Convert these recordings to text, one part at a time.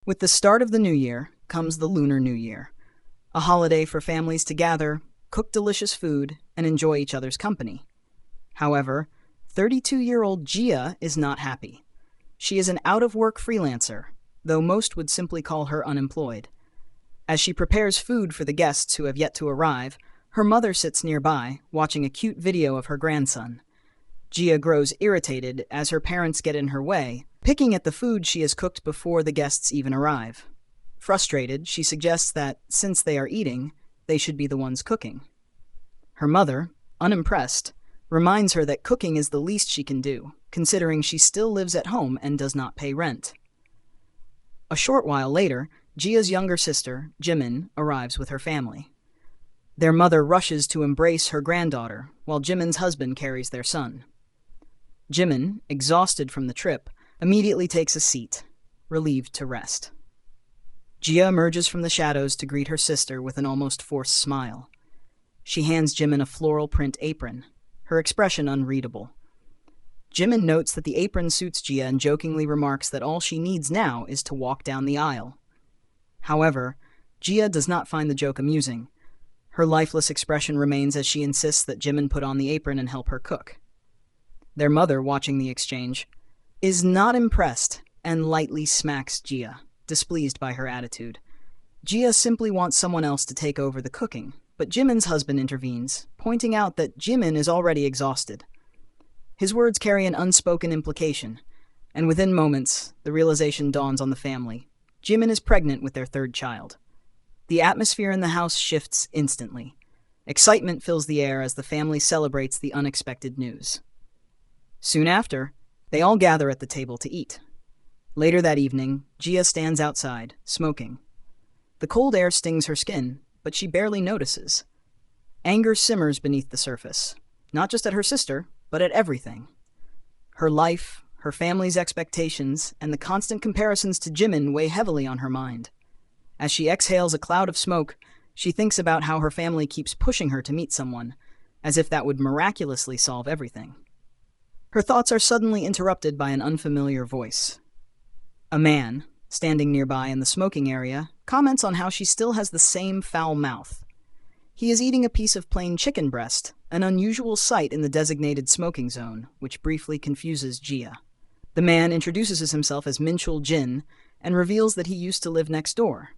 With the start of the new year comes the Lunar New Year, a holiday for families to gather, cook delicious food, and enjoy each other's company. However, 32-year-old Gia is not happy. She is an out-of-work freelancer, though most would simply call her unemployed. As she prepares food for the guests who have yet to arrive, her mother sits nearby, watching a cute video of her grandson. Gia grows irritated as her parents get in her way, picking at the food she has cooked before the guests even arrive. Frustrated, she suggests that, since they are eating, they should be the ones cooking. Her mother, unimpressed, reminds her that cooking is the least she can do, considering she still lives at home and does not pay rent. A short while later, Gia's younger sister, Jimin, arrives with her family. Their mother rushes to embrace her granddaughter, while Jimin's husband carries their son. Jimin, exhausted from the trip, immediately takes a seat, relieved to rest. Gia emerges from the shadows to greet her sister with an almost forced smile. She hands Jimin a floral print apron, her expression unreadable. Jimin notes that the apron suits Gia and jokingly remarks that all she needs now is to walk down the aisle. However, Gia does not find the joke amusing. Her lifeless expression remains as she insists that Jimin put on the apron and help her cook. Their mother, watching the exchange, is not impressed and lightly smacks Gia, displeased by her attitude. Gia simply wants someone else to take over the cooking, but Jimin's husband intervenes, pointing out that Jimin is already exhausted. His words carry an unspoken implication, and within moments, the realization dawns on the family. Jimin is pregnant with their third child. The atmosphere in the house shifts instantly. Excitement fills the air as the family celebrates the unexpected news. Soon after, they all gather at the table to eat. Later that evening, Gia stands outside, smoking. The cold air stings her skin, but she barely notices. Anger simmers beneath the surface, not just at her sister, but at everything. Her life, her family's expectations, and the constant comparisons to Jimin weigh heavily on her mind. As she exhales a cloud of smoke, she thinks about how her family keeps pushing her to meet someone, as if that would miraculously solve everything. Her thoughts are suddenly interrupted by an unfamiliar voice. A man, standing nearby in the smoking area, comments on how she still has the same foul mouth. He is eating a piece of plain chicken breast, an unusual sight in the designated smoking zone, which briefly confuses Gia. The man introduces himself as Minchul Jin and reveals that he used to live next door.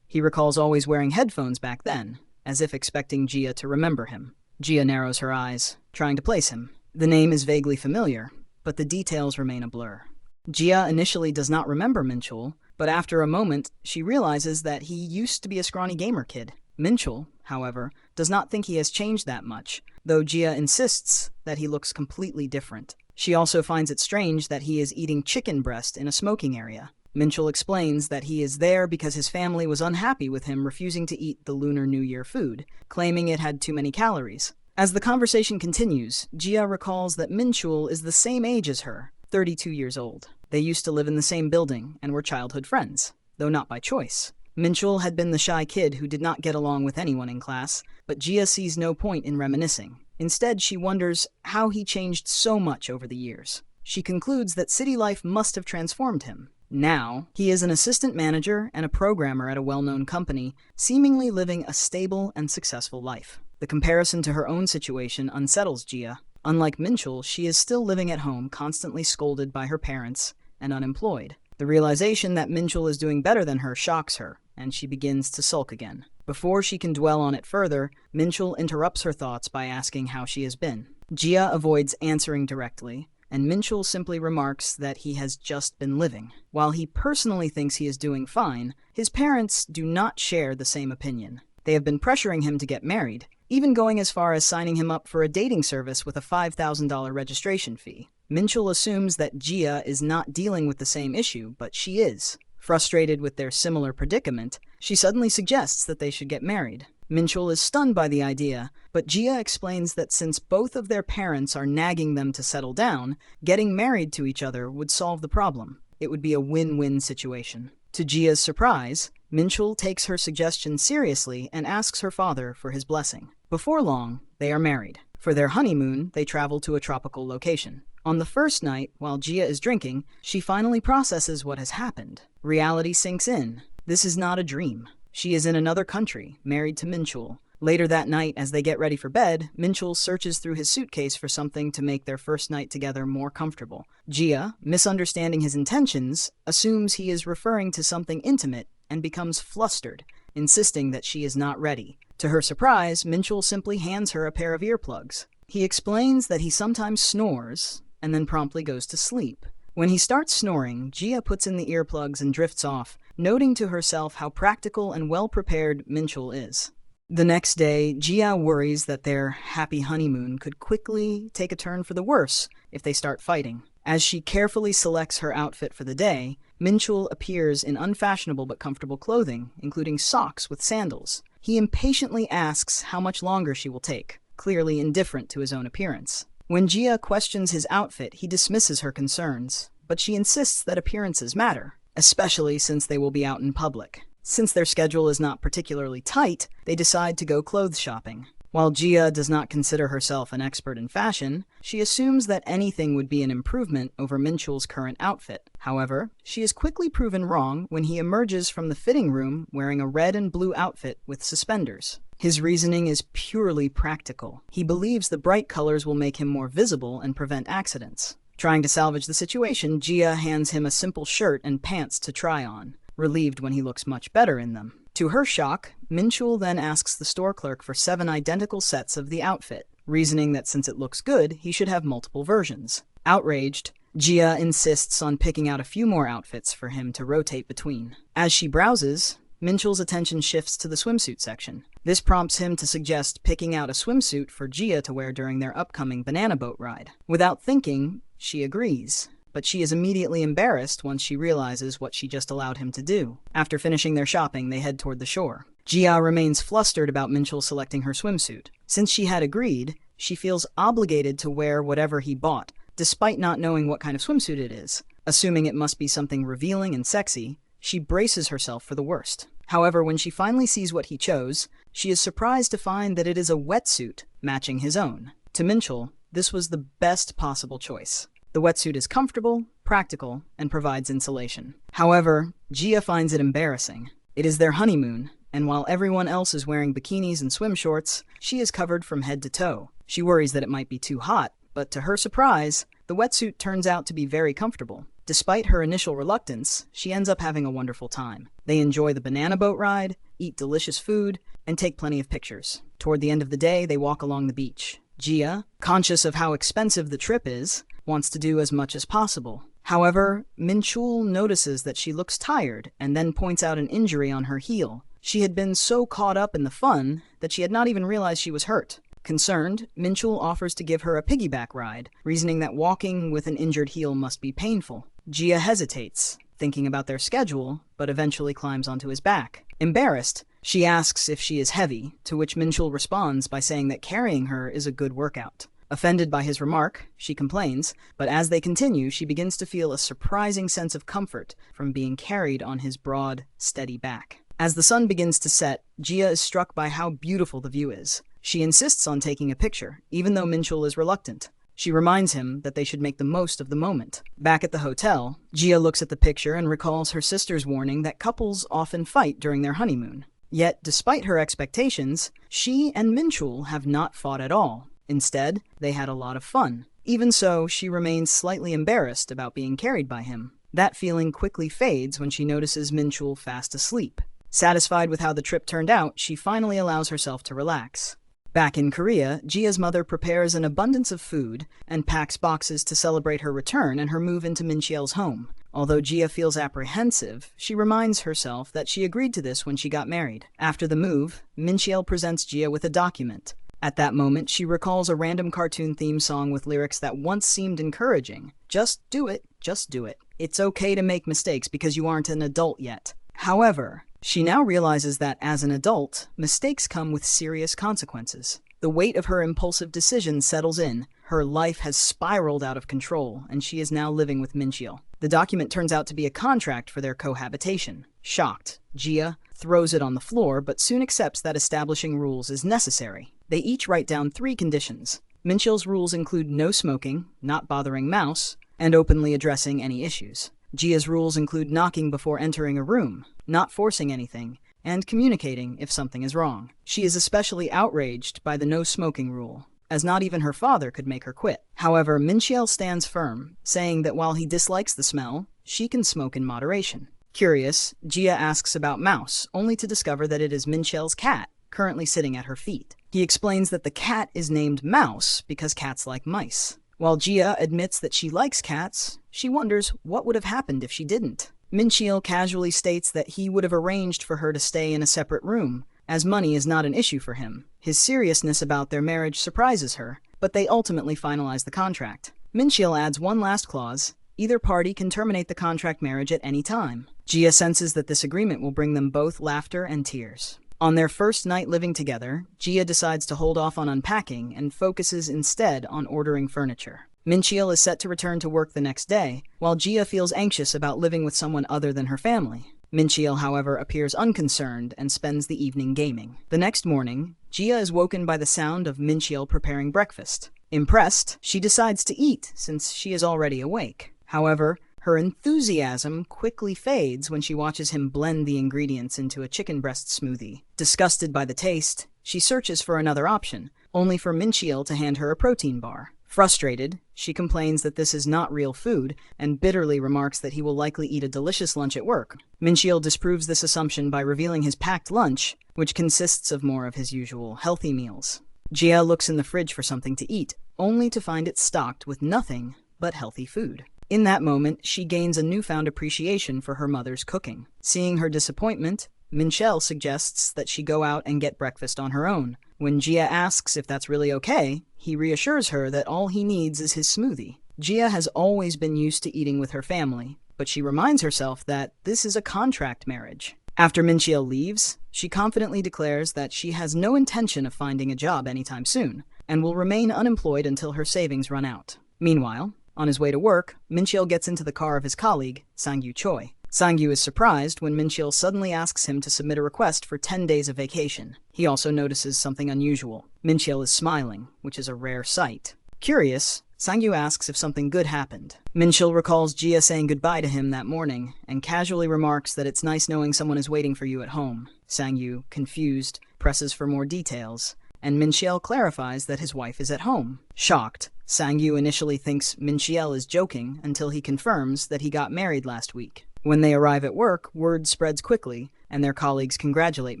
He recalls always wearing headphones back then, as if expecting Gia to remember him. Gia narrows her eyes, trying to place him. The name is vaguely familiar, but the details remain a blur. Gia initially does not remember Minchul, but after a moment, she realizes that he used to be a scrawny gamer kid. Minchul, however, does not think he has changed that much, though Gia insists that he looks completely different. She also finds it strange that he is eating chicken breast in a smoking area. Minchul explains that he is there because his family was unhappy with him refusing to eat the Lunar New Year food, claiming it had too many calories. As the conversation continues, Gia recalls that Minchul is the same age as her, 32 years old. They used to live in the same building and were childhood friends, though not by choice. Minchul had been the shy kid who did not get along with anyone in class, but Gia sees no point in reminiscing. Instead, she wonders how he changed so much over the years. She concludes that city life must have transformed him. Now, he is an assistant manager and a programmer at a well-known company, seemingly living a stable and successful life. The comparison to her own situation unsettles Gia. Unlike Minchul, she is still living at home, constantly scolded by her parents and unemployed. The realization that Minchul is doing better than her shocks her, and she begins to sulk again. Before she can dwell on it further, Minchul interrupts her thoughts by asking how she has been. Gia avoids answering directly, and Minchul simply remarks that he has just been living. While he personally thinks he is doing fine, his parents do not share the same opinion. They have been pressuring him to get married, even going as far as signing him up for a dating service with a $5,000 registration fee. Minchul assumes that Gia is not dealing with the same issue, but she is. Frustrated with their similar predicament, she suddenly suggests that they should get married. Minchul is stunned by the idea, but Gia explains that since both of their parents are nagging them to settle down, getting married to each other would solve the problem. It would be a win-win situation. To Gia's surprise, Minchul takes her suggestion seriously and asks her father for his blessing. Before long, they are married. For their honeymoon, they travel to a tropical location. On the first night, while Gia is drinking, she finally processes what has happened. Reality sinks in. This is not a dream. She is in another country, married to Minchul. Later that night, as they get ready for bed, Minchul searches through his suitcase for something to make their first night together more comfortable. Gia, misunderstanding his intentions, assumes he is referring to something intimate and becomes flustered, insisting that she is not ready. To her surprise, Minchul simply hands her a pair of earplugs. He explains that he sometimes snores and then promptly goes to sleep. When he starts snoring, Gia puts in the earplugs and drifts off, noting to herself how practical and well-prepared Minchul is. The next day, Gia worries that their happy honeymoon could quickly take a turn for the worse if they start fighting. As she carefully selects her outfit for the day, Minchul appears in unfashionable but comfortable clothing, including socks with sandals. He impatiently asks how much longer she will take, clearly indifferent to his own appearance. When Gia questions his outfit, he dismisses her concerns, but she insists that appearances matter, especially since they will be out in public. Since their schedule is not particularly tight, they decide to go clothes shopping. While Gia does not consider herself an expert in fashion, she assumes that anything would be an improvement over Minchul's current outfit. However, she is quickly proven wrong when he emerges from the fitting room wearing a red and blue outfit with suspenders. His reasoning is purely practical. He believes the bright colors will make him more visible and prevent accidents. Trying to salvage the situation, Gia hands him a simple shirt and pants to try on, relieved when he looks much better in them. To her shock, Minchul then asks the store clerk for 7 identical sets of the outfit, reasoning that since it looks good, he should have multiple versions. Outraged, Gia insists on picking out a few more outfits for him to rotate between. As she browses, Minchul's attention shifts to the swimsuit section. This prompts him to suggest picking out a swimsuit for Gia to wear during their upcoming banana boat ride. Without thinking, she agrees, but she is immediately embarrassed once she realizes what she just allowed him to do. After finishing their shopping, they head toward the shore. Gia remains flustered about Minchul selecting her swimsuit. Since she had agreed, she feels obligated to wear whatever he bought, despite not knowing what kind of swimsuit it is. Assuming it must be something revealing and sexy, she braces herself for the worst. However, when she finally sees what he chose, she is surprised to find that it is a wetsuit matching his own. To Minchul, this was the best possible choice. The wetsuit is comfortable, practical, and provides insulation. However, Gia finds it embarrassing. It is their honeymoon, and while everyone else is wearing bikinis and swim shorts, she is covered from head to toe. She worries that it might be too hot, but to her surprise, the wetsuit turns out to be very comfortable. Despite her initial reluctance, she ends up having a wonderful time. They enjoy the banana boat ride, eat delicious food, and take plenty of pictures. Toward the end of the day, they walk along the beach. Gia, conscious of how expensive the trip is, wants to do as much as possible. However, Minchul notices that she looks tired and then points out an injury on her heel. She had been so caught up in the fun that she had not even realized she was hurt. Concerned, Minchul offers to give her a piggyback ride, reasoning that walking with an injured heel must be painful. Gia hesitates, thinking about their schedule, but eventually climbs onto his back. Embarrassed, she asks if she is heavy, to which Minchul responds by saying that carrying her is a good workout. Offended by his remark, she complains, but as they continue, she begins to feel a surprising sense of comfort from being carried on his broad, steady back. As the sun begins to set, Gia is struck by how beautiful the view is. She insists on taking a picture, even though Minchul is reluctant. She reminds him that they should make the most of the moment. Back at the hotel, Gia looks at the picture and recalls her sister's warning that couples often fight during their honeymoon. Yet, despite her expectations, she and Minchul have not fought at all. Instead, they had a lot of fun. Even so, she remains slightly embarrassed about being carried by him. That feeling quickly fades when she notices Minchul fast asleep. Satisfied with how the trip turned out, she finally allows herself to relax. Back in Korea, Gia's mother prepares an abundance of food and packs boxes to celebrate her return and her move into Minchiel's home. Although Gia feels apprehensive, she reminds herself that she agreed to this when she got married. After the move, Minchiel presents Gia with a document. At that moment, she recalls a random cartoon theme song with lyrics that once seemed encouraging. Just do it, just do it. It's okay to make mistakes because you aren't an adult yet. However, she now realizes that as an adult, mistakes come with serious consequences. The weight of her impulsive decisions settles in. Her life has spiraled out of control, and she is now living with Minchiel. The document turns out to be a contract for their cohabitation. Shocked, Gia throws it on the floor, but soon accepts that establishing rules is necessary. They each write down 3 conditions. Mincheol's rules include no smoking, not bothering Mouse, and openly addressing any issues. Jia's rules include knocking before entering a room, not forcing anything, and communicating if something is wrong. She is especially outraged by the no smoking rule, as not even her father could make her quit. However, Mincheol stands firm, saying that while he dislikes the smell, she can smoke in moderation. Curious, Jia asks about Mouse, only to discover that it is Mincheol's cat, currently sitting at her feet. He explains that the cat is named Mouse because cats like mice. While Jia admits that she likes cats, she wonders what would have happened if she didn't. Mincheol casually states that he would have arranged for her to stay in a separate room, as money is not an issue for him. His seriousness about their marriage surprises her, but they ultimately finalize the contract. Mincheol adds one last clause: either party can terminate the contract marriage at any time. Jia senses that this agreement will bring them both laughter and tears. On their first night living together, Jia decides to hold off on unpacking and focuses instead on ordering furniture. Mincheol is set to return to work the next day, while Jia feels anxious about living with someone other than her family. Mincheol, however, appears unconcerned and spends the evening gaming. The next morning, Jia is woken by the sound of Mincheol preparing breakfast. Impressed, she decides to eat since she is already awake. However, her enthusiasm quickly fades when she watches him blend the ingredients into a chicken breast smoothie. Disgusted by the taste, she searches for another option, only for Mincheol to hand her a protein bar. Frustrated, she complains that this is not real food and bitterly remarks that he will likely eat a delicious lunch at work. Mincheol disproves this assumption by revealing his packed lunch, which consists of more of his usual healthy meals. Jia looks in the fridge for something to eat, only to find it stocked with nothing but healthy food. In that moment, she gains a newfound appreciation for her mother's cooking. Seeing her disappointment, Mincheol suggests that she go out and get breakfast on her own. When Jia asks if that's really okay, he reassures her that all he needs is his smoothie. Jia has always been used to eating with her family, but she reminds herself that this is a contract marriage. After Mincheol leaves, she confidently declares that she has no intention of finding a job anytime soon, and will remain unemployed until her savings run out. Meanwhile, on his way to work, Mincheol gets into the car of his colleague, Sang-yu Choi. Sang-yu is surprised when Mincheol suddenly asks him to submit a request for 10 days of vacation. He also notices something unusual. Mincheol is smiling, which is a rare sight. Curious, Sang-yu asks if something good happened. Mincheol recalls Jia saying goodbye to him that morning, and casually remarks that it's nice knowing someone is waiting for you at home. Sang-yu, confused, presses for more details, and Mincheol clarifies that his wife is at home. Shocked, Sang-yu initially thinks Mincheol is joking until he confirms that he got married last week. When they arrive at work, word spreads quickly, and their colleagues congratulate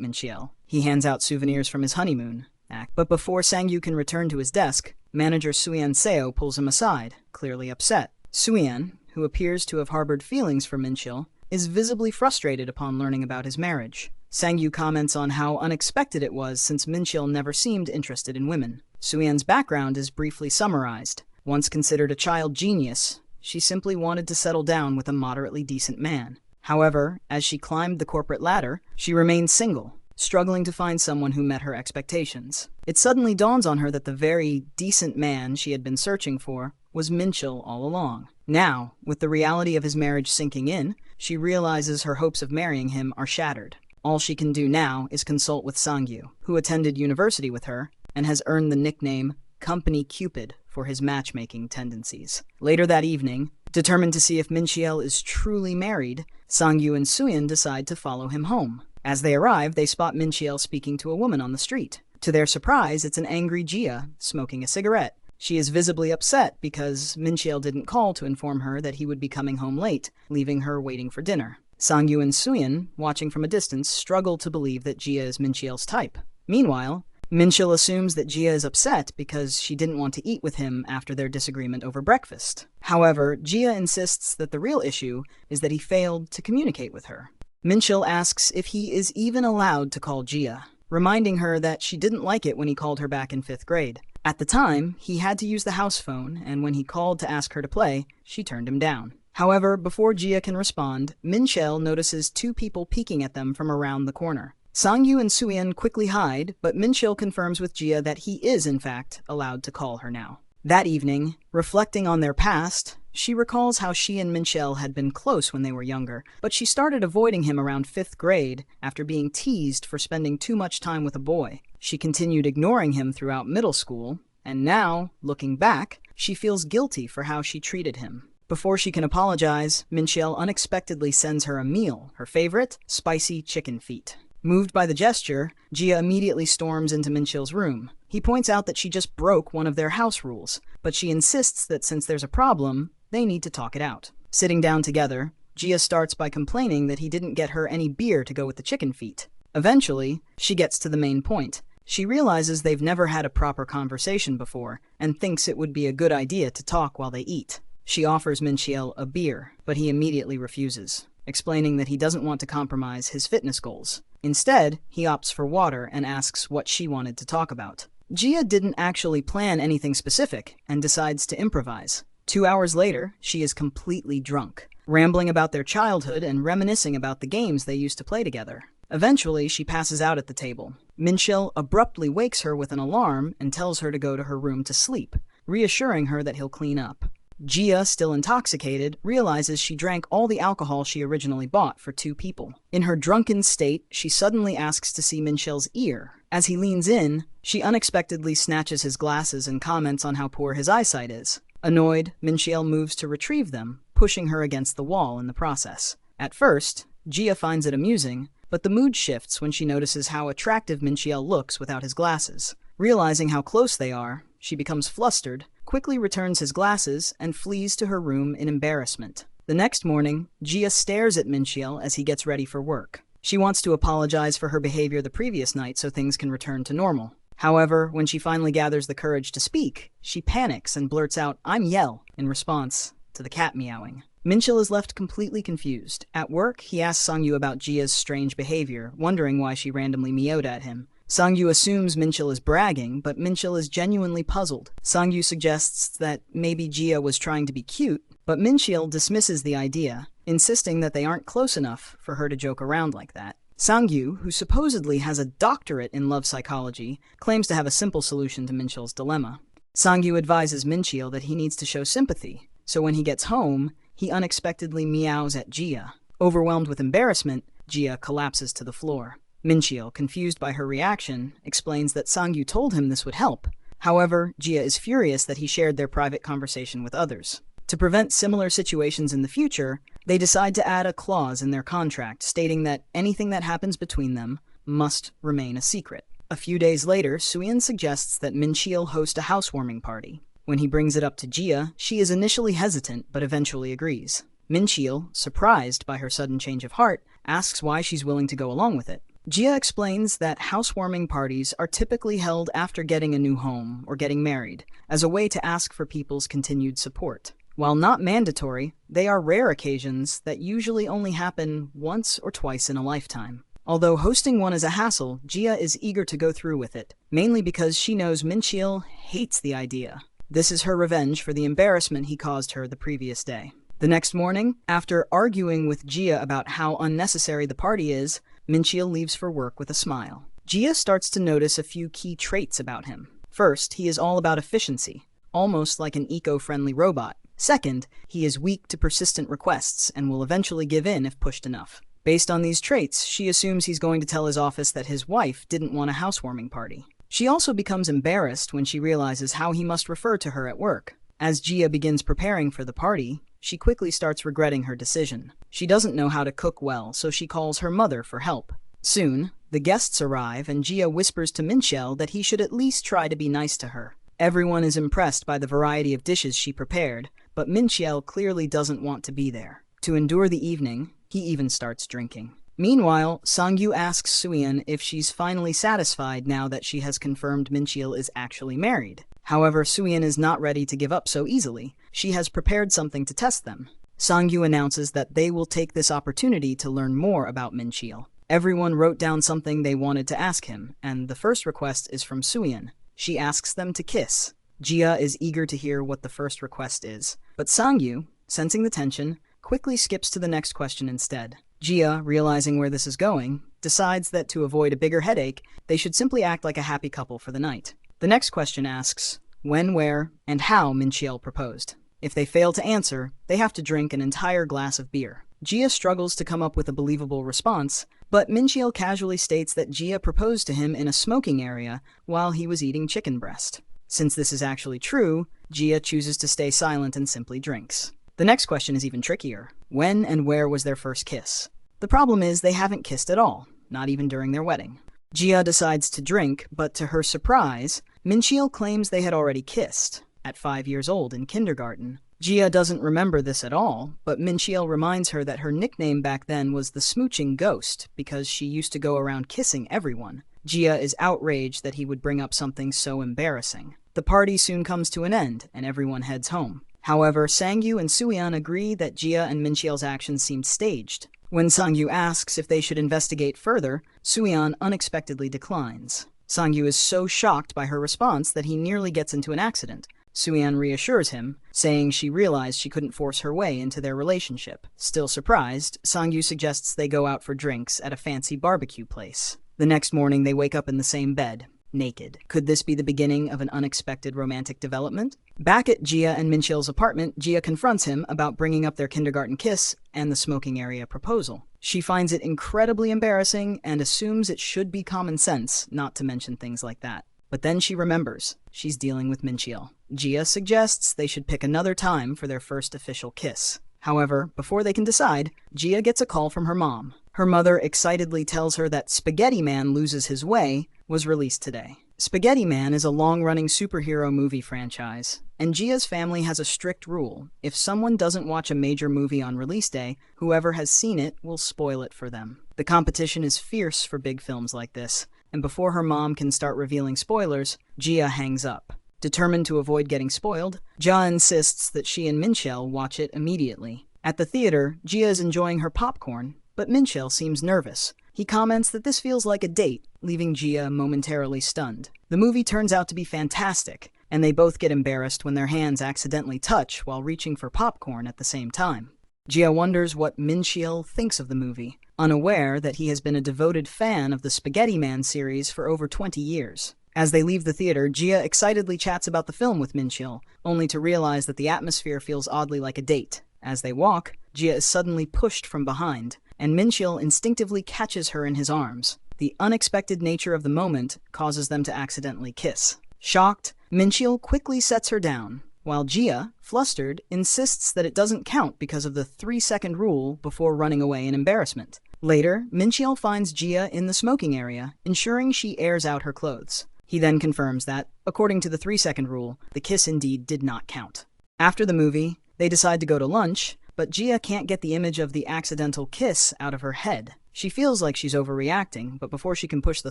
Mincheol. He hands out souvenirs from his honeymoon. But before Sang-yu can return to his desk, manager Suyan Seo pulls him aside, clearly upset. Suyan, who appears to have harbored feelings for Mincheol, is visibly frustrated upon learning about his marriage. Sang-yu comments on how unexpected it was since Mincheol never seemed interested in women. Suyan's background is briefly summarized. Once considered a child genius, she simply wanted to settle down with a moderately decent man. However, as she climbed the corporate ladder, she remained single, struggling to find someone who met her expectations. It suddenly dawns on her that the very decent man she had been searching for was Mincheol all along. Now, with the reality of his marriage sinking in, she realizes her hopes of marrying him are shattered. All she can do now is consult with Sang-yu, who attended university with her and has earned the nickname Company Cupid for his matchmaking tendencies. Later that evening, determined to see if Mincheol is truly married, Sang-yu and Suyan decide to follow him home. As they arrive, they spot Mincheol speaking to a woman on the street. To their surprise, it's an angry Jia, smoking a cigarette. She is visibly upset because Mincheol didn't call to inform her that he would be coming home late, leaving her waiting for dinner. Sang-yu and Suyan, watching from a distance, struggle to believe that Jia is Mincheol's type. Meanwhile, Mincheol assumes that Jia is upset because she didn't want to eat with him after their disagreement over breakfast. However, Jia insists that the real issue is that he failed to communicate with her. Mincheol asks if he is even allowed to call Jia, reminding her that she didn't like it when he called her back in 5th grade. At the time, he had to use the house phone, and when he called to ask her to play, she turned him down. However, before Jia can respond, Mincheol notices 2 people peeking at them from around the corner. Sang-yu and Suyan quickly hide, but Mincheol confirms with Jia that he is, in fact, allowed to call her now. That evening, reflecting on their past, she recalls how she and Mincheol had been close when they were younger, but she started avoiding him around 5th grade after being teased for spending too much time with a boy. She continued ignoring him throughout middle school, And now, looking back, she feels guilty for how she treated him. Before she can apologize, Mincheol unexpectedly sends her a meal, her favorite, spicy chicken feet. Moved by the gesture, Gia immediately storms into Mincheol's room. He points out that she just broke one of their house rules, but she insists that since there's a problem, they need to talk it out. Sitting down together, Gia starts by complaining that he didn't get her any beer to go with the chicken feet. Eventually, she gets to the main point. She realizes they've never had a proper conversation before, and thinks it would be a good idea to talk while they eat. She offers Mincheol a beer, but he immediately refuses, explaining that he doesn't want to compromise his fitness goals. Instead, he opts for water and asks what she wanted to talk about. Gia didn't actually plan anything specific and decides to improvise. 2 hours later, she is completely drunk, rambling about their childhood and reminiscing about the games they used to play together. Eventually, she passes out at the table. Mincheol abruptly wakes her with an alarm and tells her to go to her room to sleep, reassuring her that he'll clean up. Gia, still intoxicated, realizes she drank all the alcohol she originally bought for 2 people. In her drunken state, she suddenly asks to see Mincheol's ear. As he leans in, she unexpectedly snatches his glasses and comments on how poor his eyesight is. Annoyed, Mincheol moves to retrieve them, pushing her against the wall in the process. At first, Gia finds it amusing, but the mood shifts when she notices how attractive Mincheol looks without his glasses. Realizing how close they are, she becomes flustered, quickly returns his glasses, and flees to her room in embarrassment. The next morning, Gia stares at Mincheol as he gets ready for work. She wants to apologize for her behavior the previous night so things can return to normal. However, when she finally gathers the courage to speak, she panics and blurts out, "I'm Yell," in response to the cat meowing. Mincheol is left completely confused. At work, he asks Sangyu about Gia's strange behavior, wondering why she randomly meowed at him. Sangyu assumes Mincheol is bragging, but Mincheol is genuinely puzzled. Sangyu suggests that maybe Gia was trying to be cute, but Mincheol dismisses the idea, insisting that they aren't close enough for her to joke around like that. Sangyu, who supposedly has a doctorate in love psychology, claims to have a simple solution to Mincheol's dilemma. Sangyu advises Mincheol that he needs to show sympathy, so when he gets home, he unexpectedly meows at Gia. Overwhelmed with embarrassment, Gia collapses to the floor. Mincheol, confused by her reaction, explains that Sangyu told him this would help. However, Gia is furious that he shared their private conversation with others. To prevent similar situations in the future, they decide to add a clause in their contract stating that anything that happens between them must remain a secret. A few days later, Suyin suggests that Mincheol host a housewarming party. When he brings it up to Gia, she is initially hesitant but eventually agrees. Mincheol, surprised by her sudden change of heart, asks why she's willing to go along with it. Gia explains that housewarming parties are typically held after getting a new home or getting married, as a way to ask for people's continued support. While not mandatory, they are rare occasions that usually only happen once or twice in a lifetime. Although hosting one is a hassle, Gia is eager to go through with it, mainly because she knows Mincheol hates the idea. This is her revenge for the embarrassment he caused her the previous day. The next morning, after arguing with Gia about how unnecessary the party is, Mincheol leaves for work with a smile. Gia starts to notice a few key traits about him. First, he is all about efficiency, almost like an eco-friendly robot. Second, he is weak to persistent requests and will eventually give in if pushed enough. Based on these traits, she assumes he's going to tell his office that his wife didn't want a housewarming party. She also becomes embarrassed when she realizes how he must refer to her at work. As Gia begins preparing for the party, she quickly starts regretting her decision. She doesn't know how to cook well, so she calls her mother for help. Soon, the guests arrive and Gia whispers to Mincheol that he should at least try to be nice to her. Everyone is impressed by the variety of dishes she prepared, but Mincheol clearly doesn't want to be there. To endure the evening, he even starts drinking. Meanwhile, Sangyu asks Suyin if she's finally satisfied now that she has confirmed Mincheol is actually married. However, Suyin is not ready to give up so easily. She has prepared something to test them. Sangyu announces that they will take this opportunity to learn more about Mincheol. Everyone wrote down something they wanted to ask him, and the first request is from Suyin. She asks them to kiss. Gia is eager to hear what the first request is, but Sangyu, sensing the tension, quickly skips to the next question instead. Gia, realizing where this is going, decides that to avoid a bigger headache, they should simply act like a happy couple for the night. The next question asks when, where, and how Mincheol proposed. If they fail to answer, they have to drink an entire glass of beer. Gia struggles to come up with a believable response, but Mincheol casually states that Gia proposed to him in a smoking area while he was eating chicken breast. Since this is actually true, Jia chooses to stay silent and simply drinks. The next question is even trickier. When and where was their first kiss? The problem is they haven't kissed at all, not even during their wedding. Jia decides to drink, but to her surprise, Minchil claims they had already kissed, at 5 years old in kindergarten. Jia doesn't remember this at all, but Minchil reminds her that her nickname back then was the Smooching Ghost because she used to go around kissing everyone. Jia is outraged that he would bring up something so embarrassing. The party soon comes to an end, and everyone heads home. However, Sangyu and Suyeon agree that Jia and Minchil's actions seemed staged. When Sangyu asks if they should investigate further, Suyeon unexpectedly declines. Sangyu is so shocked by her response that he nearly gets into an accident. Suyeon reassures him, saying she realized she couldn't force her way into their relationship. Still surprised, Sangyu suggests they go out for drinks at a fancy barbecue place. The next morning, they wake up in the same bed, naked. Could this be the beginning of an unexpected romantic development? Back at Jia and Minchil's apartment, Jia confronts him about bringing up their kindergarten kiss and the smoking area proposal. She finds it incredibly embarrassing and assumes it should be common sense not to mention things like that. But then she remembers she's dealing with Minchil. Jia suggests they should pick another time for their first official kiss. However, before they can decide, Jia gets a call from her mom. Her mother excitedly tells her that Spaghetti Man Loses His Way was released today. Spaghetti Man is a long-running superhero movie franchise, and Gia's family has a strict rule. If someone doesn't watch a major movie on release day, whoever has seen it will spoil it for them. The competition is fierce for big films like this, and before her mom can start revealing spoilers, Jia hangs up. Determined to avoid getting spoiled, Jia insists that she and Minchil watch it immediately. At the theater, Jia is enjoying her popcorn, but Minchil seems nervous. He comments that this feels like a date, leaving Jia momentarily stunned. The movie turns out to be fantastic, and they both get embarrassed when their hands accidentally touch while reaching for popcorn at the same time. Jia wonders what Minchil thinks of the movie, unaware that he has been a devoted fan of the Spaghetti Man series for over 20 years. As they leave the theater, Jia excitedly chats about the film with Minchil, only to realize that the atmosphere feels oddly like a date. As they walk, Jia is suddenly pushed from behind, and Minchil instinctively catches her in his arms. The unexpected nature of the moment causes them to accidentally kiss. Shocked, Minchil quickly sets her down, while Jia, flustered, insists that it doesn't count because of the 3-second rule before running away in embarrassment. Later, Minchil finds Jia in the smoking area, ensuring she airs out her clothes. He then confirms that, according to the 3-second rule, the kiss indeed did not count. After the movie, they decide to go to lunch, but Jia can't get the image of the accidental kiss out of her head. She feels like she's overreacting, but before she can push the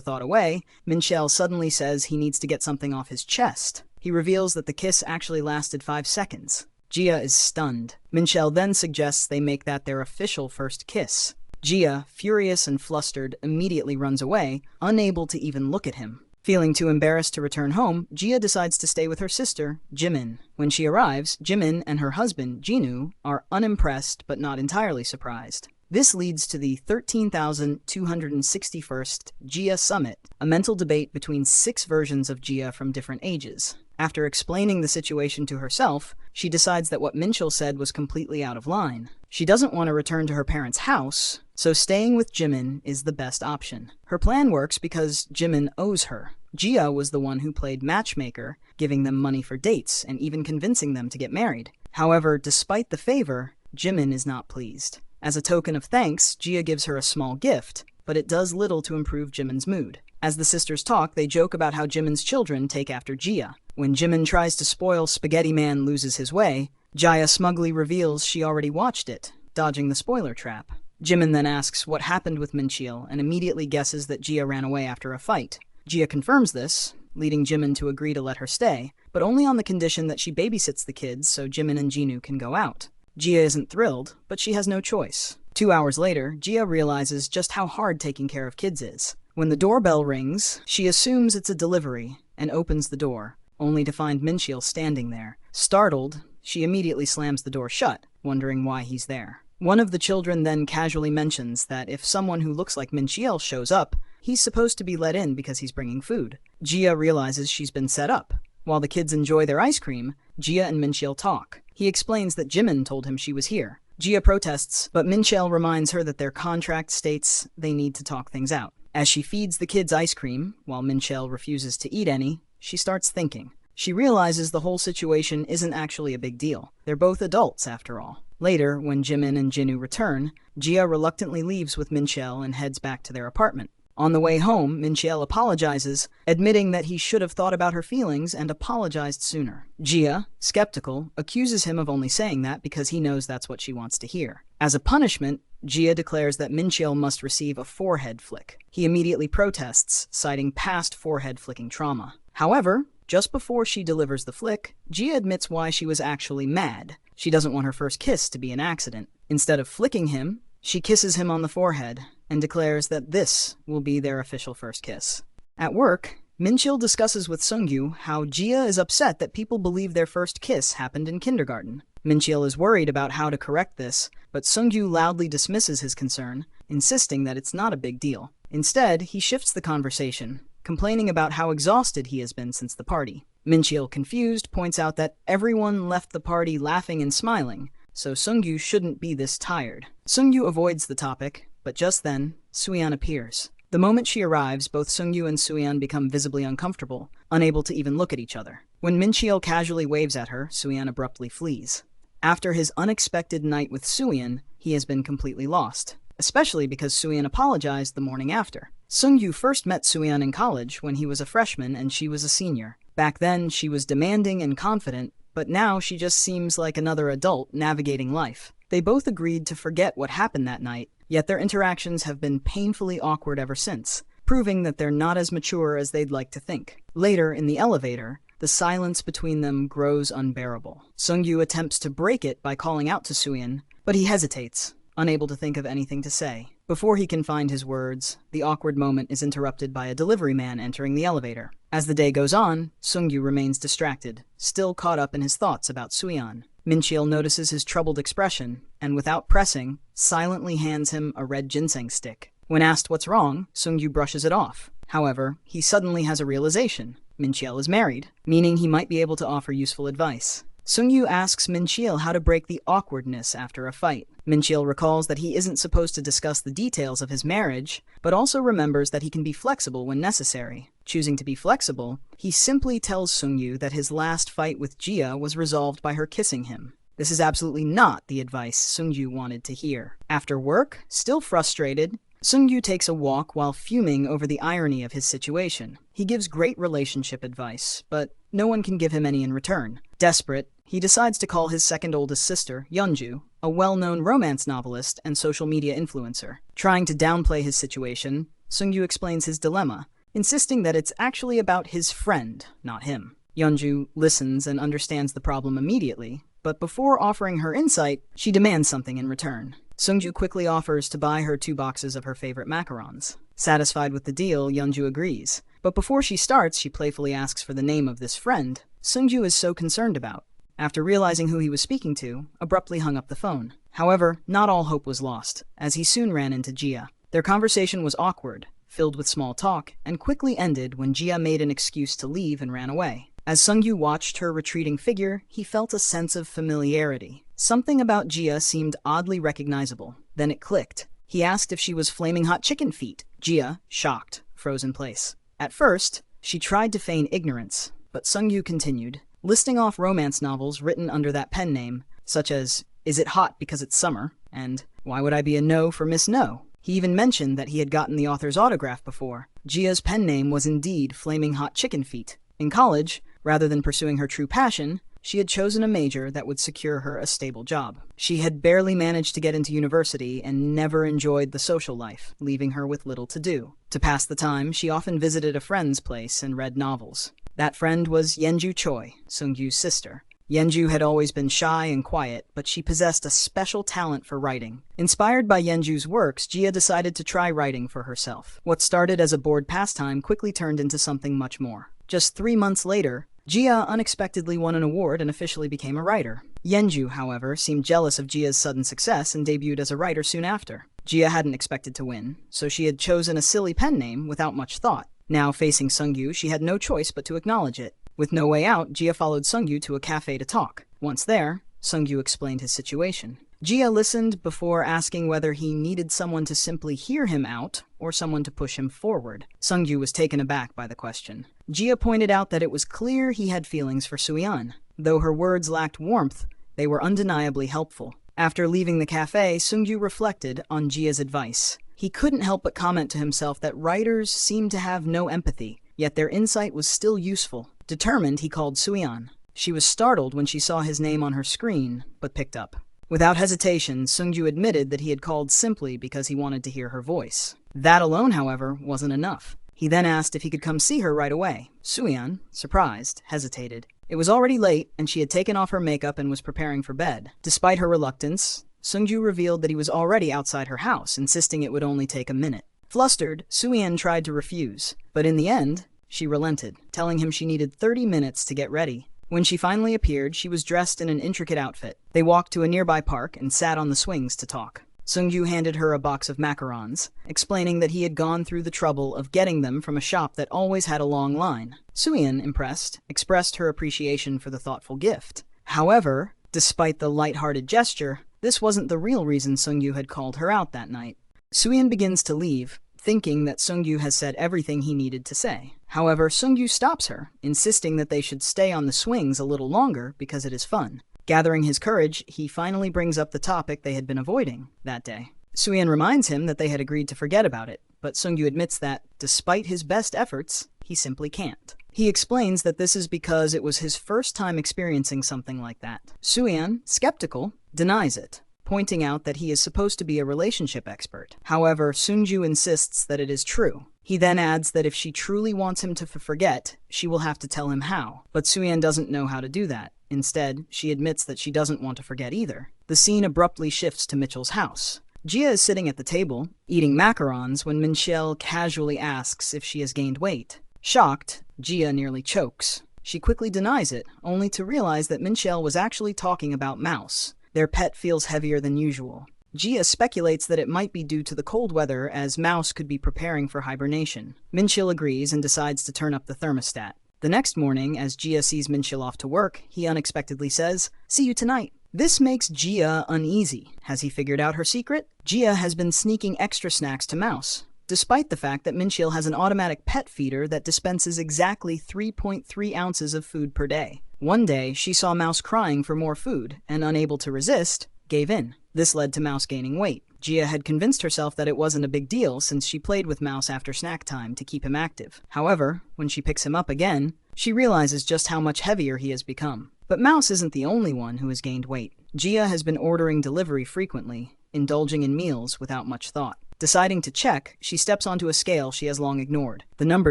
thought away, Minchil suddenly says he needs to get something off his chest. He reveals that the kiss actually lasted 5 seconds. Jia is stunned. Minchil then suggests they make that their official first kiss. Jia, furious and flustered, immediately runs away, unable to even look at him. Feeling too embarrassed to return home, Jia decides to stay with her sister, Jimin. When she arrives, Jimin and her husband, Jinu, are unimpressed but not entirely surprised. This leads to the 13,261st Jia Summit, a mental debate between 6 versions of Jia from different ages. After explaining the situation to herself, she decides that what Minchil said was completely out of line. She doesn't want to return to her parents' house, so staying with Jimin is the best option. Her plan works because Jimin owes her. Jia was the one who played matchmaker, giving them money for dates and even convincing them to get married. However, despite the favor, Jimin is not pleased. As a token of thanks, Jia gives her a small gift, but it does little to improve Jimin's mood. As the sisters talk, they joke about how Jimin's children take after Jia. When Jimin tries to spoil Spaghetti Man Loses His Way, Jia smugly reveals she already watched it, dodging the spoiler trap. Jimin then asks what happened with Minchil and immediately guesses that Jia ran away after a fight. Jia confirms this, leading Jimin to agree to let her stay, but only on the condition that she babysits the kids so Jimin and Jinu can go out. Jia isn't thrilled, but she has no choice. 2 hours later, Jia realizes just how hard taking care of kids is. When the doorbell rings, she assumes it's a delivery and opens the door, only to find Minchil standing there. Startled, she immediately slams the door shut, wondering why he's there. One of the children then casually mentions that if someone who looks like Minchil shows up, he's supposed to be let in because he's bringing food. Jia realizes she's been set up. While the kids enjoy their ice cream, Jia and Minchil talk. He explains that Jimin told him she was here. Jia protests, but Minchil reminds her that their contract states they need to talk things out. As she feeds the kids ice cream, while Minchil refuses to eat any, she starts thinking. She realizes the whole situation isn't actually a big deal. They're both adults, after all. Later, when Jimin and Jinu return, Jia reluctantly leaves with Minchel and heads back to their apartment. On the way home, Minchel apologizes, admitting that he should have thought about her feelings and apologized sooner. Jia, skeptical, accuses him of only saying that because he knows that's what she wants to hear. As a punishment, Jia declares that Minchel must receive a forehead flick. He immediately protests, citing past forehead flicking trauma. However, just before she delivers the flick, Jia admits why she was actually mad. She doesn't want her first kiss to be an accident. Instead of flicking him, she kisses him on the forehead and declares that this will be their official first kiss. At work, Minchil discusses with Sungyu how Jia is upset that people believe their first kiss happened in kindergarten. Minchil is worried about how to correct this, but Sungyu loudly dismisses his concern, insisting that it's not a big deal. Instead, he shifts the conversation, complaining about how exhausted he has been since the party. Minchil, confused, points out that everyone left the party laughing and smiling, so Sungyu shouldn't be this tired. Sungyu avoids the topic, but just then, Suyeon appears. The moment she arrives, both Sungyu and Suyeon become visibly uncomfortable, unable to even look at each other. When Minchil casually waves at her, Suyeon abruptly flees. After his unexpected night with Suyeon, he has been completely lost, especially because Suyeon apologized the morning after. Sungyu first met Suyeon in college when he was a freshman and she was a senior. Back then, she was demanding and confident, but now she just seems like another adult navigating life. They both agreed to forget what happened that night, yet their interactions have been painfully awkward ever since, proving that they're not as mature as they'd like to think. Later, in the elevator, the silence between them grows unbearable. Sungyu attempts to break it by calling out to Suyeon, but he hesitates, unable to think of anything to say. Before he can find his words, the awkward moment is interrupted by a delivery man entering the elevator. As the day goes on, Sungyu remains distracted, still caught up in his thoughts about Suyeon. Minchil notices his troubled expression, and without pressing, silently hands him a red ginseng stick. When asked what's wrong, Sungyu brushes it off. However, he suddenly has a realization. Minchil is married, meaning he might be able to offer useful advice. Sungyu asks Minchil how to break the awkwardness after a fight. Minchil recalls that he isn't supposed to discuss the details of his marriage, but also remembers that he can be flexible when necessary. Choosing to be flexible, he simply tells Sungyu that his last fight with Jia was resolved by her kissing him. This is absolutely not the advice Sungyu wanted to hear. After work, still frustrated, Sungyu takes a walk while fuming over the irony of his situation. He gives great relationship advice, but no one can give him any in return. Desperate, he decides to call his second oldest sister, Yeonju, a well-known romance novelist and social media influencer. Trying to downplay his situation, Sungyu explains his dilemma, insisting that it's actually about his friend, not him. Yeonju listens and understands the problem immediately, but before offering her insight, she demands something in return. Sungju quickly offers to buy her 2 boxes of her favorite macarons. Satisfied with the deal, Yeonju agrees. But before she starts, she playfully asks for the name of this friend Sungju is so concerned about. After realizing who he was speaking to, abruptly hung up the phone. However, not all hope was lost, as he soon ran into Jia. Their conversation was awkward, filled with small talk, and quickly ended when Jia made an excuse to leave and ran away. As Sungyu watched her retreating figure, he felt a sense of familiarity. Something about Jia seemed oddly recognizable. Then it clicked. He asked if she was Flaming Hot Chicken Feet. Jia, shocked, froze in place. At first, she tried to feign ignorance, but Sungyu continued, listing off romance novels written under that pen name, such as Is It Hot Because It's Summer? And Why Would I Be a No for Miss No? He even mentioned that he had gotten the author's autograph before. Jia's pen name was indeed Flaming Hot Chicken Feet. In college, rather than pursuing her true passion, she had chosen a major that would secure her a stable job. She had barely managed to get into university and never enjoyed the social life, leaving her with little to do. To pass the time, she often visited a friend's place and read novels. That friend was Yeonju Choi, Sungyu's sister. Yeonju had always been shy and quiet, but she possessed a special talent for writing. Inspired by Yeonju's works, Jia decided to try writing for herself. What started as a bored pastime quickly turned into something much more. Just 3 months later, Jia unexpectedly won an award and officially became a writer. Yeonju, however, seemed jealous of Jia's sudden success and debuted as a writer soon after. Jia hadn't expected to win, so she had chosen a silly pen name without much thought. Now facing Sungyu, she had no choice but to acknowledge it. With no way out, Jia followed Sungyu to a cafe to talk. Once there, Sungyu explained his situation. Jia listened before asking whether he needed someone to simply hear him out or someone to push him forward. Sungju was taken aback by the question. Jia pointed out that it was clear he had feelings for Suyeon. Though her words lacked warmth, they were undeniably helpful. After leaving the cafe, Sungju reflected on Jia's advice. He couldn't help but comment to himself that writers seemed to have no empathy, yet their insight was still useful. Determined, he called Suyeon. She was startled when she saw his name on her screen, but picked up. Without hesitation, Sungju admitted that he had called simply because he wanted to hear her voice. That alone, however, wasn't enough. He then asked if he could come see her right away. Suyeon, surprised, hesitated. It was already late, and she had taken off her makeup and was preparing for bed. Despite her reluctance, Sungju revealed that he was already outside her house, insisting it would only take a minute. Flustered, Suyeon tried to refuse, but in the end, she relented, telling him she needed 30 minutes to get ready. When she finally appeared, she was dressed in an intricate outfit. They walked to a nearby park and sat on the swings to talk. Sungju handed her a box of macarons, explaining that he had gone through the trouble of getting them from a shop that always had a long line. Suyeon, impressed, expressed her appreciation for the thoughtful gift. However, despite the light-hearted gesture, this wasn't the real reason Sungju had called her out that night. Suyeon begins to leave, thinking that Sungju has said everything he needed to say. However, Sungju stops her, insisting that they should stay on the swings a little longer because it is fun. Gathering his courage, he finally brings up the topic they had been avoiding that day. Suyeon reminds him that they had agreed to forget about it, but Sungju admits that, despite his best efforts, he simply can't. He explains that this is because it was his first time experiencing something like that. Suyeon, skeptical, denies it, pointing out that he is supposed to be a relationship expert. However, Sungju insists that it is true. He then adds that if she truly wants him to forget, she will have to tell him how. But Suyeon doesn't know how to do that. Instead, she admits that she doesn't want to forget either. The scene abruptly shifts to Mitchell's house. Jia is sitting at the table, eating macarons, when Minchel casually asks if she has gained weight. Shocked, Jia nearly chokes. She quickly denies it, only to realize that Minchel was actually talking about Mouse. Their pet feels heavier than usual. Jia speculates that it might be due to the cold weather, as Mouse could be preparing for hibernation. Minchil agrees and decides to turn up the thermostat. The next morning, as Jia sees Minchil off to work, he unexpectedly says, "See you tonight." This makes Jia uneasy. Has he figured out her secret? Jia has been sneaking extra snacks to Mouse, despite the fact that Minchil has an automatic pet feeder that dispenses exactly 3.3 ounces of food per day. One day, she saw Mouse crying for more food, and unable to resist, gave in. This led to Mouse gaining weight. Jia had convinced herself that it wasn't a big deal since she played with Mouse after snack time to keep him active. However, when she picks him up again, she realizes just how much heavier he has become. But Mouse isn't the only one who has gained weight. Jia has been ordering delivery frequently, indulging in meals without much thought. Deciding to check, she steps onto a scale she has long ignored. The number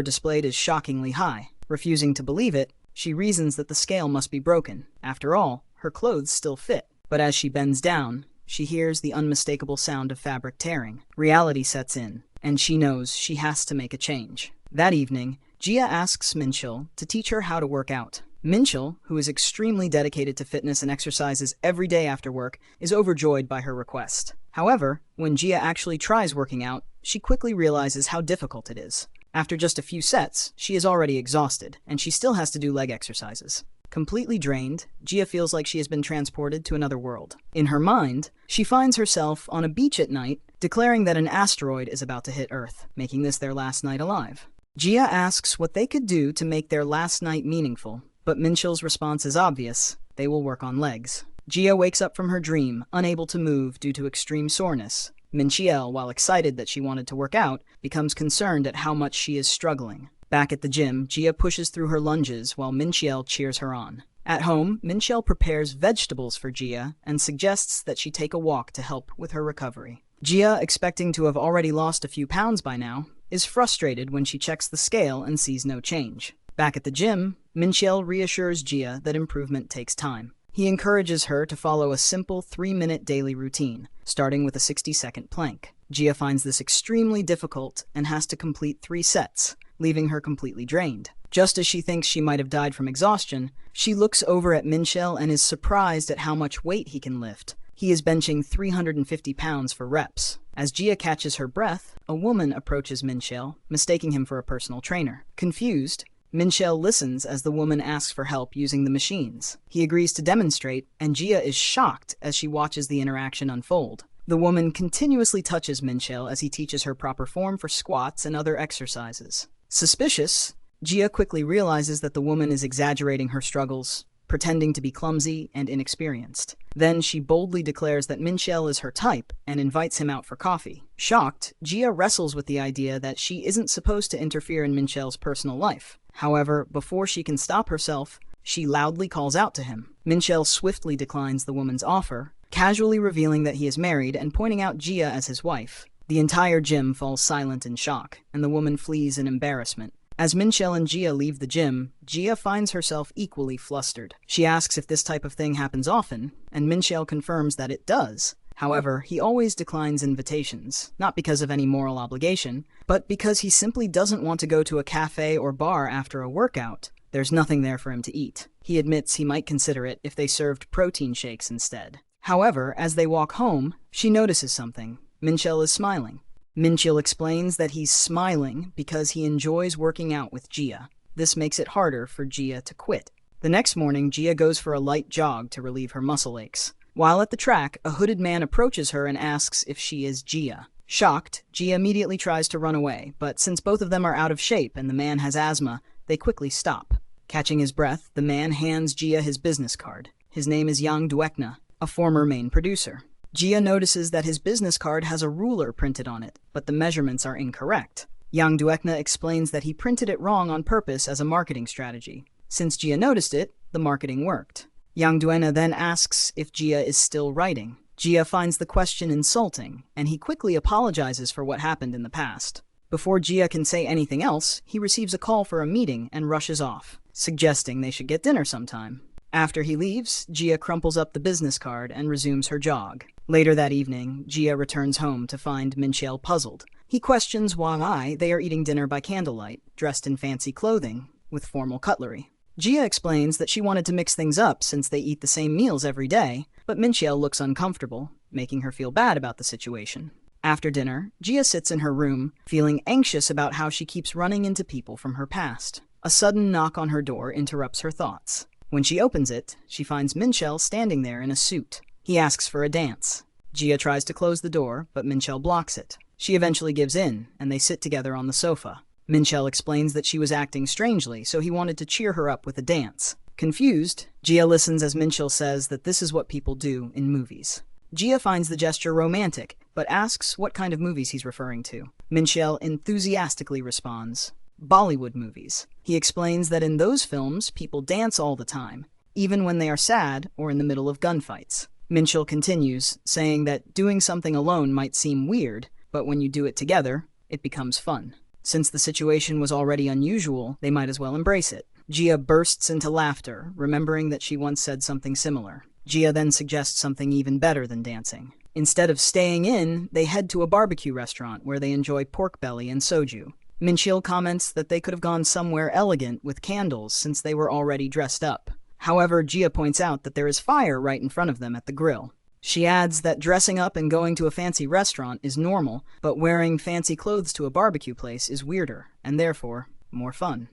displayed is shockingly high. Refusing to believe it, she reasons that the scale must be broken. After all, her clothes still fit. But as she bends down, she hears the unmistakable sound of fabric tearing. Reality sets in, and she knows she has to make a change. That evening, Jia asks Minchil to teach her how to work out. Minchil, who is extremely dedicated to fitness and exercises every day after work, is overjoyed by her request. However, when Jia actually tries working out, she quickly realizes how difficult it is. After just a few sets, she is already exhausted, and she still has to do leg exercises. Completely drained, Jia feels like she has been transported to another world. In her mind, she finds herself on a beach at night, declaring that an asteroid is about to hit Earth, making this their last night alive. Jia asks what they could do to make their last night meaningful, but Minchil's response is obvious: they will work on legs. Jia wakes up from her dream, unable to move due to extreme soreness. Minchil, while excited that she wanted to work out, becomes concerned at how much she is struggling. Back at the gym, Jia pushes through her lunges while Minchil cheers her on. At home, Minchil prepares vegetables for Jia and suggests that she take a walk to help with her recovery. Jia, expecting to have already lost a few pounds by now, is frustrated when she checks the scale and sees no change. Back at the gym, Minchil reassures Jia that improvement takes time. He encourages her to follow a simple 3-minute daily routine, starting with a 60-second plank. Jia finds this extremely difficult and has to complete 3 sets, leaving her completely drained. Just as she thinks she might have died from exhaustion, she looks over at Minchil and is surprised at how much weight he can lift. He is benching 350 pounds for reps. As Jia catches her breath, a woman approaches Minchil, mistaking him for a personal trainer. Confused, Minchel listens as the woman asks for help using the machines. He agrees to demonstrate, and Gia is shocked as she watches the interaction unfold. The woman continuously touches Minchel as he teaches her proper form for squats and other exercises. Suspicious, Gia quickly realizes that the woman is exaggerating her struggles, pretending to be clumsy and inexperienced. Then she boldly declares that Minchel is her type and invites him out for coffee. Shocked, Gia wrestles with the idea that she isn't supposed to interfere in Minchel's personal life. However, before she can stop herself, she loudly calls out to him. Minchel swiftly declines the woman's offer, casually revealing that he is married and pointing out Gia as his wife. The entire gym falls silent in shock, and the woman flees in embarrassment. As Minchel and Gia leave the gym, Gia finds herself equally flustered. She asks if this type of thing happens often, and Minchel confirms that it does. However, he always declines invitations, not because of any moral obligation, but because he simply doesn't want to go to a cafe or bar after a workout. There's nothing there for him to eat. He admits he might consider it if they served protein shakes instead. However, as they walk home, she notices something. Minchel is smiling. Minchel explains that he's smiling because he enjoys working out with Gia. This makes it harder for Gia to quit. The next morning, Gia goes for a light jog to relieve her muscle aches. While at the track, a hooded man approaches her and asks if she is Gia. Shocked, Gia immediately tries to run away, but since both of them are out of shape and the man has asthma, they quickly stop. Catching his breath, the man hands Gia his business card. His name is Yang Duekna, a former main producer. Gia notices that his business card has a ruler printed on it, but the measurements are incorrect. Yang Duekna explains that he printed it wrong on purpose as a marketing strategy. Since Gia noticed it, the marketing worked. Yang Duekna then asks if Gia is still writing. Gia finds the question insulting, and he quickly apologizes for what happened in the past. Before Gia can say anything else, he receives a call for a meeting and rushes off, suggesting they should get dinner sometime. After he leaves, Gia crumples up the business card and resumes her jog. Later that evening, Gia returns home to find Minchel puzzled. He questions why they are eating dinner by candlelight, dressed in fancy clothing, with formal cutlery. Gia explains that she wanted to mix things up since they eat the same meals every day, but Minchel looks uncomfortable, making her feel bad about the situation. After dinner, Gia sits in her room, feeling anxious about how she keeps running into people from her past. A sudden knock on her door interrupts her thoughts. When she opens it, she finds Minchel standing there in a suit. He asks for a dance. Gia tries to close the door, but Minchel blocks it. She eventually gives in, and they sit together on the sofa. Minchel explains that she was acting strangely, so he wanted to cheer her up with a dance. Confused, Gia listens as Minchel says that this is what people do in movies. Gia finds the gesture romantic, but asks what kind of movies he's referring to. Minchel enthusiastically responds, Bollywood movies. He explains that in those films, people dance all the time, even when they are sad or in the middle of gunfights. Minchel continues, saying that doing something alone might seem weird, but when you do it together, it becomes fun. Since the situation was already unusual, they might as well embrace it. Gia bursts into laughter, remembering that she once said something similar. Gia then suggests something even better than dancing. Instead of staying in, they head to a barbecue restaurant where they enjoy pork belly and soju. Minchel comments that they could have gone somewhere elegant with candles since they were already dressed up. However, Gia points out that there is fire right in front of them at the grill. She adds that dressing up and going to a fancy restaurant is normal, but wearing fancy clothes to a barbecue place is weirder, and therefore, more fun.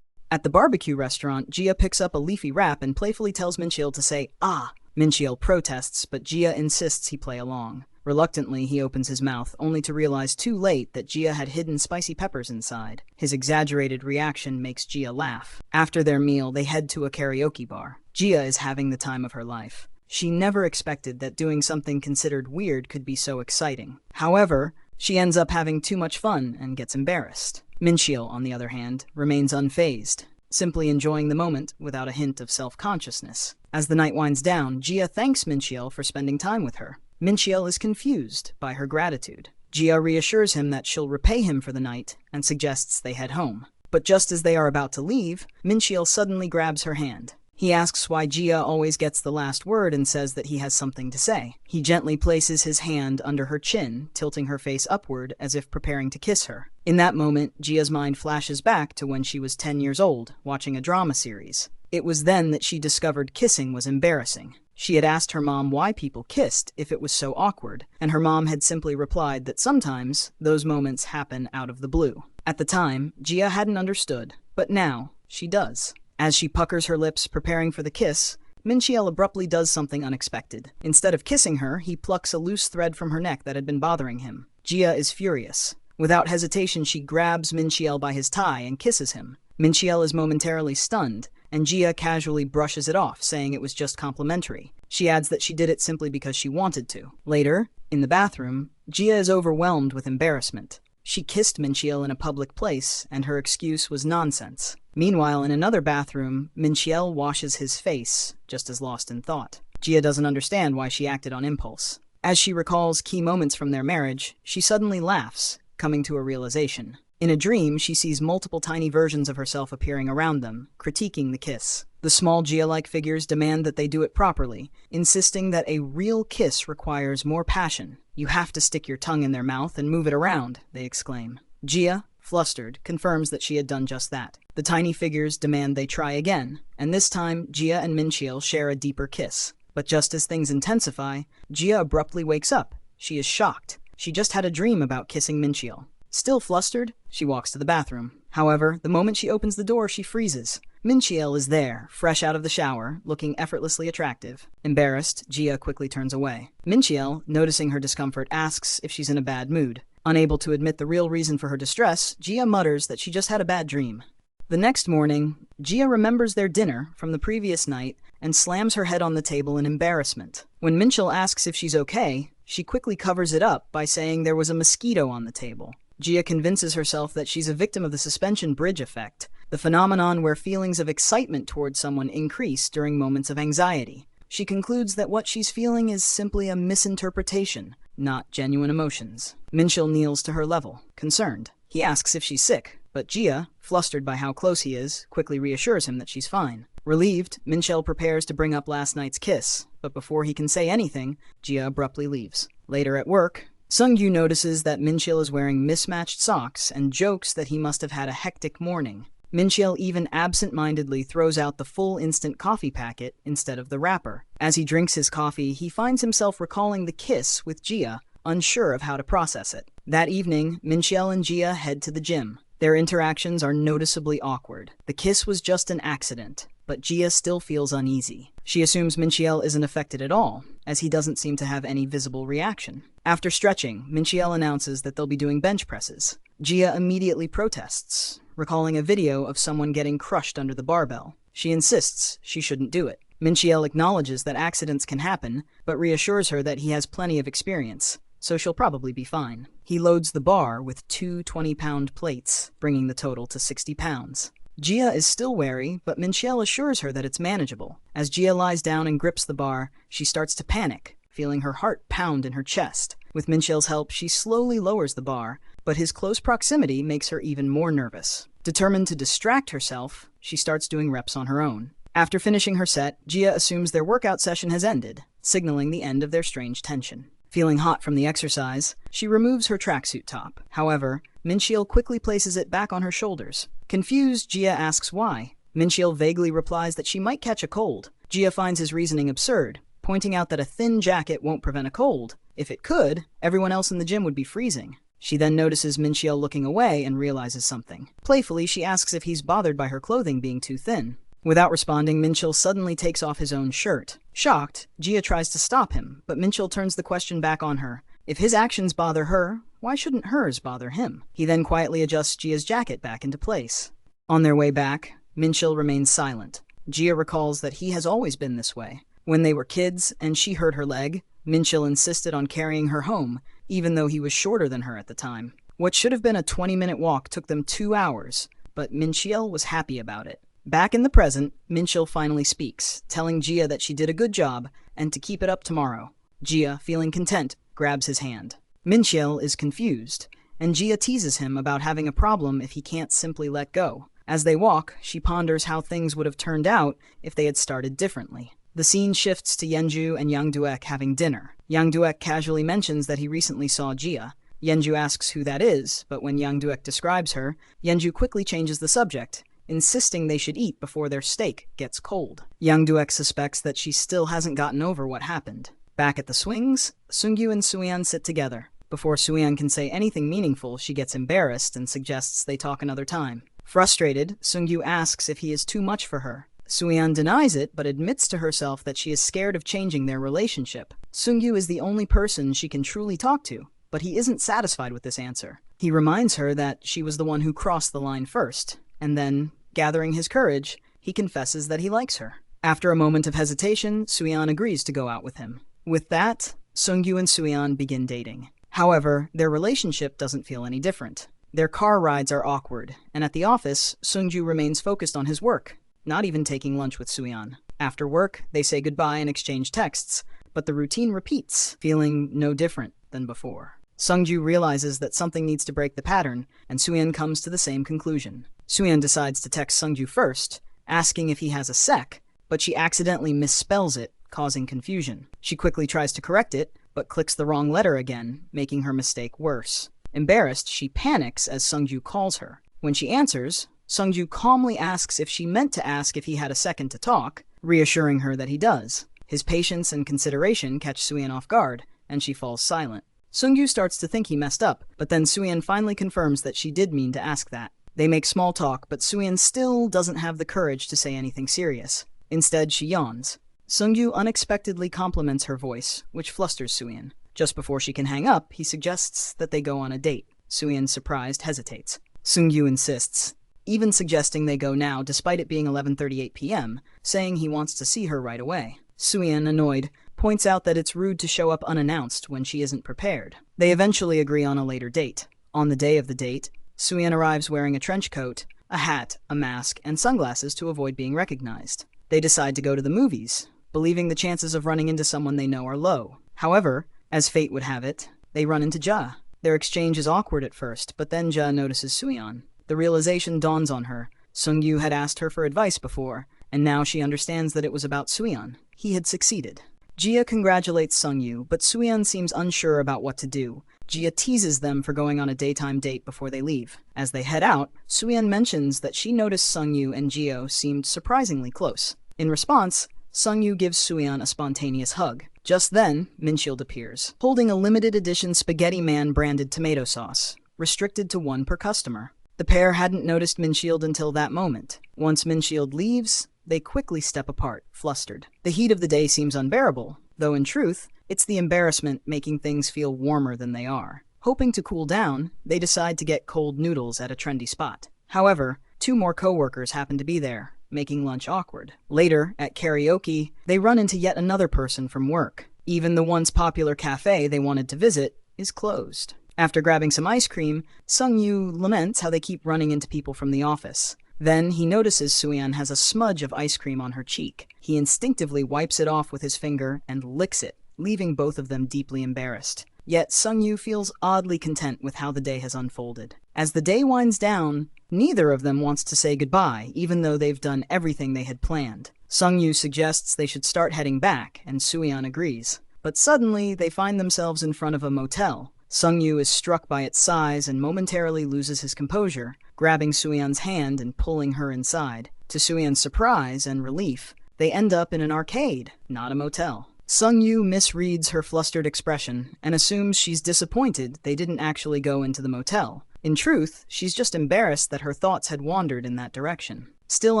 At the barbecue restaurant, Gia picks up a leafy wrap and playfully tells Minchel to say, "Ah!" Minchel protests, but Gia insists he play along. Reluctantly, he opens his mouth, only to realize too late that Gia had hidden spicy peppers inside. His exaggerated reaction makes Gia laugh. After their meal, they head to a karaoke bar. Gia is having the time of her life. She never expected that doing something considered weird could be so exciting. However, she ends up having too much fun and gets embarrassed. Minchel, on the other hand, remains unfazed, simply enjoying the moment without a hint of self-consciousness. As the night winds down, Gia thanks Minchel for spending time with her. Minchel is confused by her gratitude. Gia reassures him that she'll repay him for the night and suggests they head home. But just as they are about to leave, Minchel suddenly grabs her hand. He asks why Gia always gets the last word and says that he has something to say. He gently places his hand under her chin, tilting her face upward as if preparing to kiss her. In that moment, Gia's mind flashes back to when she was 10 years old, watching a drama series. It was then that she discovered kissing was embarrassing. She had asked her mom why people kissed if it was so awkward, and her mom had simply replied that sometimes those moments happen out of the blue. At the time, Gia hadn't understood, but now she does. As she puckers her lips, preparing for the kiss, Minchiel abruptly does something unexpected. Instead of kissing her, he plucks a loose thread from her neck that had been bothering him. Gia is furious. Without hesitation, she grabs Minchiel by his tie and kisses him. Minchiel is momentarily stunned, and Gia casually brushes it off, saying it was just complimentary. She adds that she did it simply because she wanted to. Later, in the bathroom, Gia is overwhelmed with embarrassment. She kissed Minchiel in a public place, and her excuse was nonsense. Meanwhile, in another bathroom, Minchiel washes his face, just as lost in thought. Gia doesn't understand why she acted on impulse. As she recalls key moments from their marriage, she suddenly laughs, coming to a realization. In a dream, she sees multiple tiny versions of herself appearing around them, critiquing the kiss. The small Gia-like figures demand that they do it properly, insisting that a real kiss requires more passion. "You have to stick your tongue in their mouth and move it around," they exclaim. Gia, flustered, confirms that she had done just that. The tiny figures demand they try again, and this time Gia and Minchiel share a deeper kiss. But just as things intensify, Gia abruptly wakes up. She is shocked. She just had a dream about kissing Minchiel. Still flustered, she walks to the bathroom. However, the moment she opens the door, she freezes. Minchiel is there, fresh out of the shower, looking effortlessly attractive. Embarrassed, Gia quickly turns away. Minchiel, noticing her discomfort, asks if she's in a bad mood. Unable to admit the real reason for her distress, Gia mutters that she just had a bad dream. The next morning, Gia remembers their dinner from the previous night and slams her head on the table in embarrassment. When Minchiel asks if she's okay, she quickly covers it up by saying there was a mosquito on the table. Gia convinces herself that she's a victim of the suspension bridge effect, the phenomenon where feelings of excitement towards someone increase during moments of anxiety. She concludes that what she's feeling is simply a misinterpretation, not genuine emotions. Minchiel kneels to her level, concerned. He asks if she's sick, but Gia, flustered by how close he is, quickly reassures him that she's fine. Relieved, Minchiel prepares to bring up last night's kiss, but before he can say anything, Gia abruptly leaves. Later at work, Sungyu notices that Minchiel is wearing mismatched socks and jokes that he must have had a hectic morning. Minchiel even absent-mindedly throws out the full instant coffee packet instead of the wrapper. As he drinks his coffee, he finds himself recalling the kiss with Gia, unsure of how to process it. That evening, Minchiel and Gia head to the gym. Their interactions are noticeably awkward. The kiss was just an accident, but Gia still feels uneasy. She assumes Minchiel isn't affected at all, as he doesn't seem to have any visible reaction. After stretching, Minchiel announces that they'll be doing bench presses. Gia immediately protests, recalling a video of someone getting crushed under the barbell. She insists she shouldn't do it. Minchiel acknowledges that accidents can happen, but reassures her that he has plenty of experience, so she'll probably be fine. He loads the bar with two 20-pound plates, bringing the total to 60 pounds. Gia is still wary, but Minchiel assures her that it's manageable. As Gia lies down and grips the bar, she starts to panic, feeling her heart pound in her chest. With Minchiel's help, she slowly lowers the bar, but his close proximity makes her even more nervous. Determined to distract herself, she starts doing reps on her own. After finishing her set, Gia assumes their workout session has ended, signaling the end of their strange tension. Feeling hot from the exercise, she removes her tracksuit top. However, Minchiel quickly places it back on her shoulders. Confused, Gia asks why. Minchiel vaguely replies that she might catch a cold. Gia finds his reasoning absurd, pointing out that a thin jacket won't prevent a cold. If it could, everyone else in the gym would be freezing. She then notices Minchiel looking away and realizes something. Playfully, she asks if he's bothered by her clothing being too thin. Without responding, Minchiel suddenly takes off his own shirt. Shocked, Gia tries to stop him, but Minchiel turns the question back on her. If his actions bother her, why shouldn't hers bother him? He then quietly adjusts Gia's jacket back into place. On their way back, Minchiel remains silent. Gia recalls that he has always been this way. When they were kids and she hurt her leg, Minchiel insisted on carrying her home, even though he was shorter than her at the time. What should have been a 20-minute walk took them 2 hours, but Minchiel was happy about it. Back in the present, Minchiel finally speaks, telling Gia that she did a good job and to keep it up tomorrow. Gia, feeling content, grabs his hand. Minchiel is confused, and Gia teases him about having a problem if he can't simply let go. As they walk, she ponders how things would have turned out if they had started differently. The scene shifts to Yenju and Yang Duek having dinner. Yang Duek casually mentions that he recently saw Gia. Yenju asks who that is, but when Yang Duek describes her, Yenju quickly changes the subject, insisting they should eat before their steak gets cold. Yang Duek suspects that she still hasn't gotten over what happened. Back at the swings, Sungyu and Suyeon sit together. Before Suyeon can say anything meaningful, she gets embarrassed and suggests they talk another time. Frustrated, Sungyu asks if he is too much for her. Suyeon denies it, but admits to herself that she is scared of changing their relationship. Sungyu is the only person she can truly talk to, but he isn't satisfied with this answer. He reminds her that she was the one who crossed the line first, and then, gathering his courage, he confesses that he likes her. After a moment of hesitation, Suyeon agrees to go out with him. With that, Sungyu and Suyeon begin dating. However, their relationship doesn't feel any different. Their car rides are awkward, and at the office, Sungju remains focused on his work, not even taking lunch with Suyeon. After work, they say goodbye and exchange texts, but the routine repeats, feeling no different than before. Sungju realizes that something needs to break the pattern, and Suyeon comes to the same conclusion. Suyeon decides to text Sungju first, asking if he has a sec, but she accidentally misspells it, causing confusion. She quickly tries to correct it, but clicks the wrong letter again, making her mistake worse. Embarrassed, she panics as Sungju calls her. When she answers, Sungju calmly asks if she meant to ask if he had a second to talk, reassuring her that he does. His patience and consideration catch Suyeon off guard, and she falls silent. Sungju starts to think he messed up, but then Suyeon finally confirms that she did mean to ask that. They make small talk, but Suyeon still doesn't have the courage to say anything serious. Instead, she yawns. Sungju unexpectedly compliments her voice, which flusters Suyeon. Just before she can hang up, he suggests that they go on a date. Suyeon, surprised, hesitates. Sungyu insists, even suggesting they go now despite it being 11:38 p.m., saying he wants to see her right away. Suyeon, annoyed, points out that it's rude to show up unannounced when she isn't prepared. They eventually agree on a later date. On the day of the date, Suyeon arrives wearing a trench coat, a hat, a mask, and sunglasses to avoid being recognized. They decide to go to the movies, believing the chances of running into someone they know are low. However, as fate would have it, they run into Ja. Their exchange is awkward at first, but then Ja notices Suyeon. The realization dawns on her. Sungyu had asked her for advice before, and now she understands that it was about Suyeon. He had succeeded. Jia congratulates Sungyu, but Suyeon seems unsure about what to do. Jia teases them for going on a daytime date before they leave. As they head out, Suyeon mentions that she noticed Sungyu and Jio seemed surprisingly close. In response, Sungyu gives Suyeon a spontaneous hug. Just then, Minshield appears, holding a limited edition Spaghetti Man branded tomato sauce, restricted to one per customer. The pair hadn't noticed Minshield until that moment. Once Minshield leaves, they quickly step apart, flustered. The heat of the day seems unbearable, though in truth, it's the embarrassment making things feel warmer than they are. Hoping to cool down, they decide to get cold noodles at a trendy spot. However, 2 more co-workers happen to be there, making lunch awkward. Later, at karaoke, they run into yet another person from work. Even the once popular cafe they wanted to visit is closed. After grabbing some ice cream, Sungyu laments how they keep running into people from the office. Then he notices Suyeon has a smudge of ice cream on her cheek. He instinctively wipes it off with his finger and licks it, leaving both of them deeply embarrassed. Yet Sungyu feels oddly content with how the day has unfolded. As the day winds down, neither of them wants to say goodbye, even though they've done everything they had planned. Sungyu suggests they should start heading back, and Suyeon agrees. But suddenly, they find themselves in front of a motel. Sungyu is struck by its size and momentarily loses his composure, grabbing Suyeon's hand and pulling her inside. To Suyeon's surprise and relief, they end up in an arcade, not a motel. Sungyu misreads her flustered expression and assumes she's disappointed they didn't actually go into the motel. In truth, she's just embarrassed that her thoughts had wandered in that direction. Still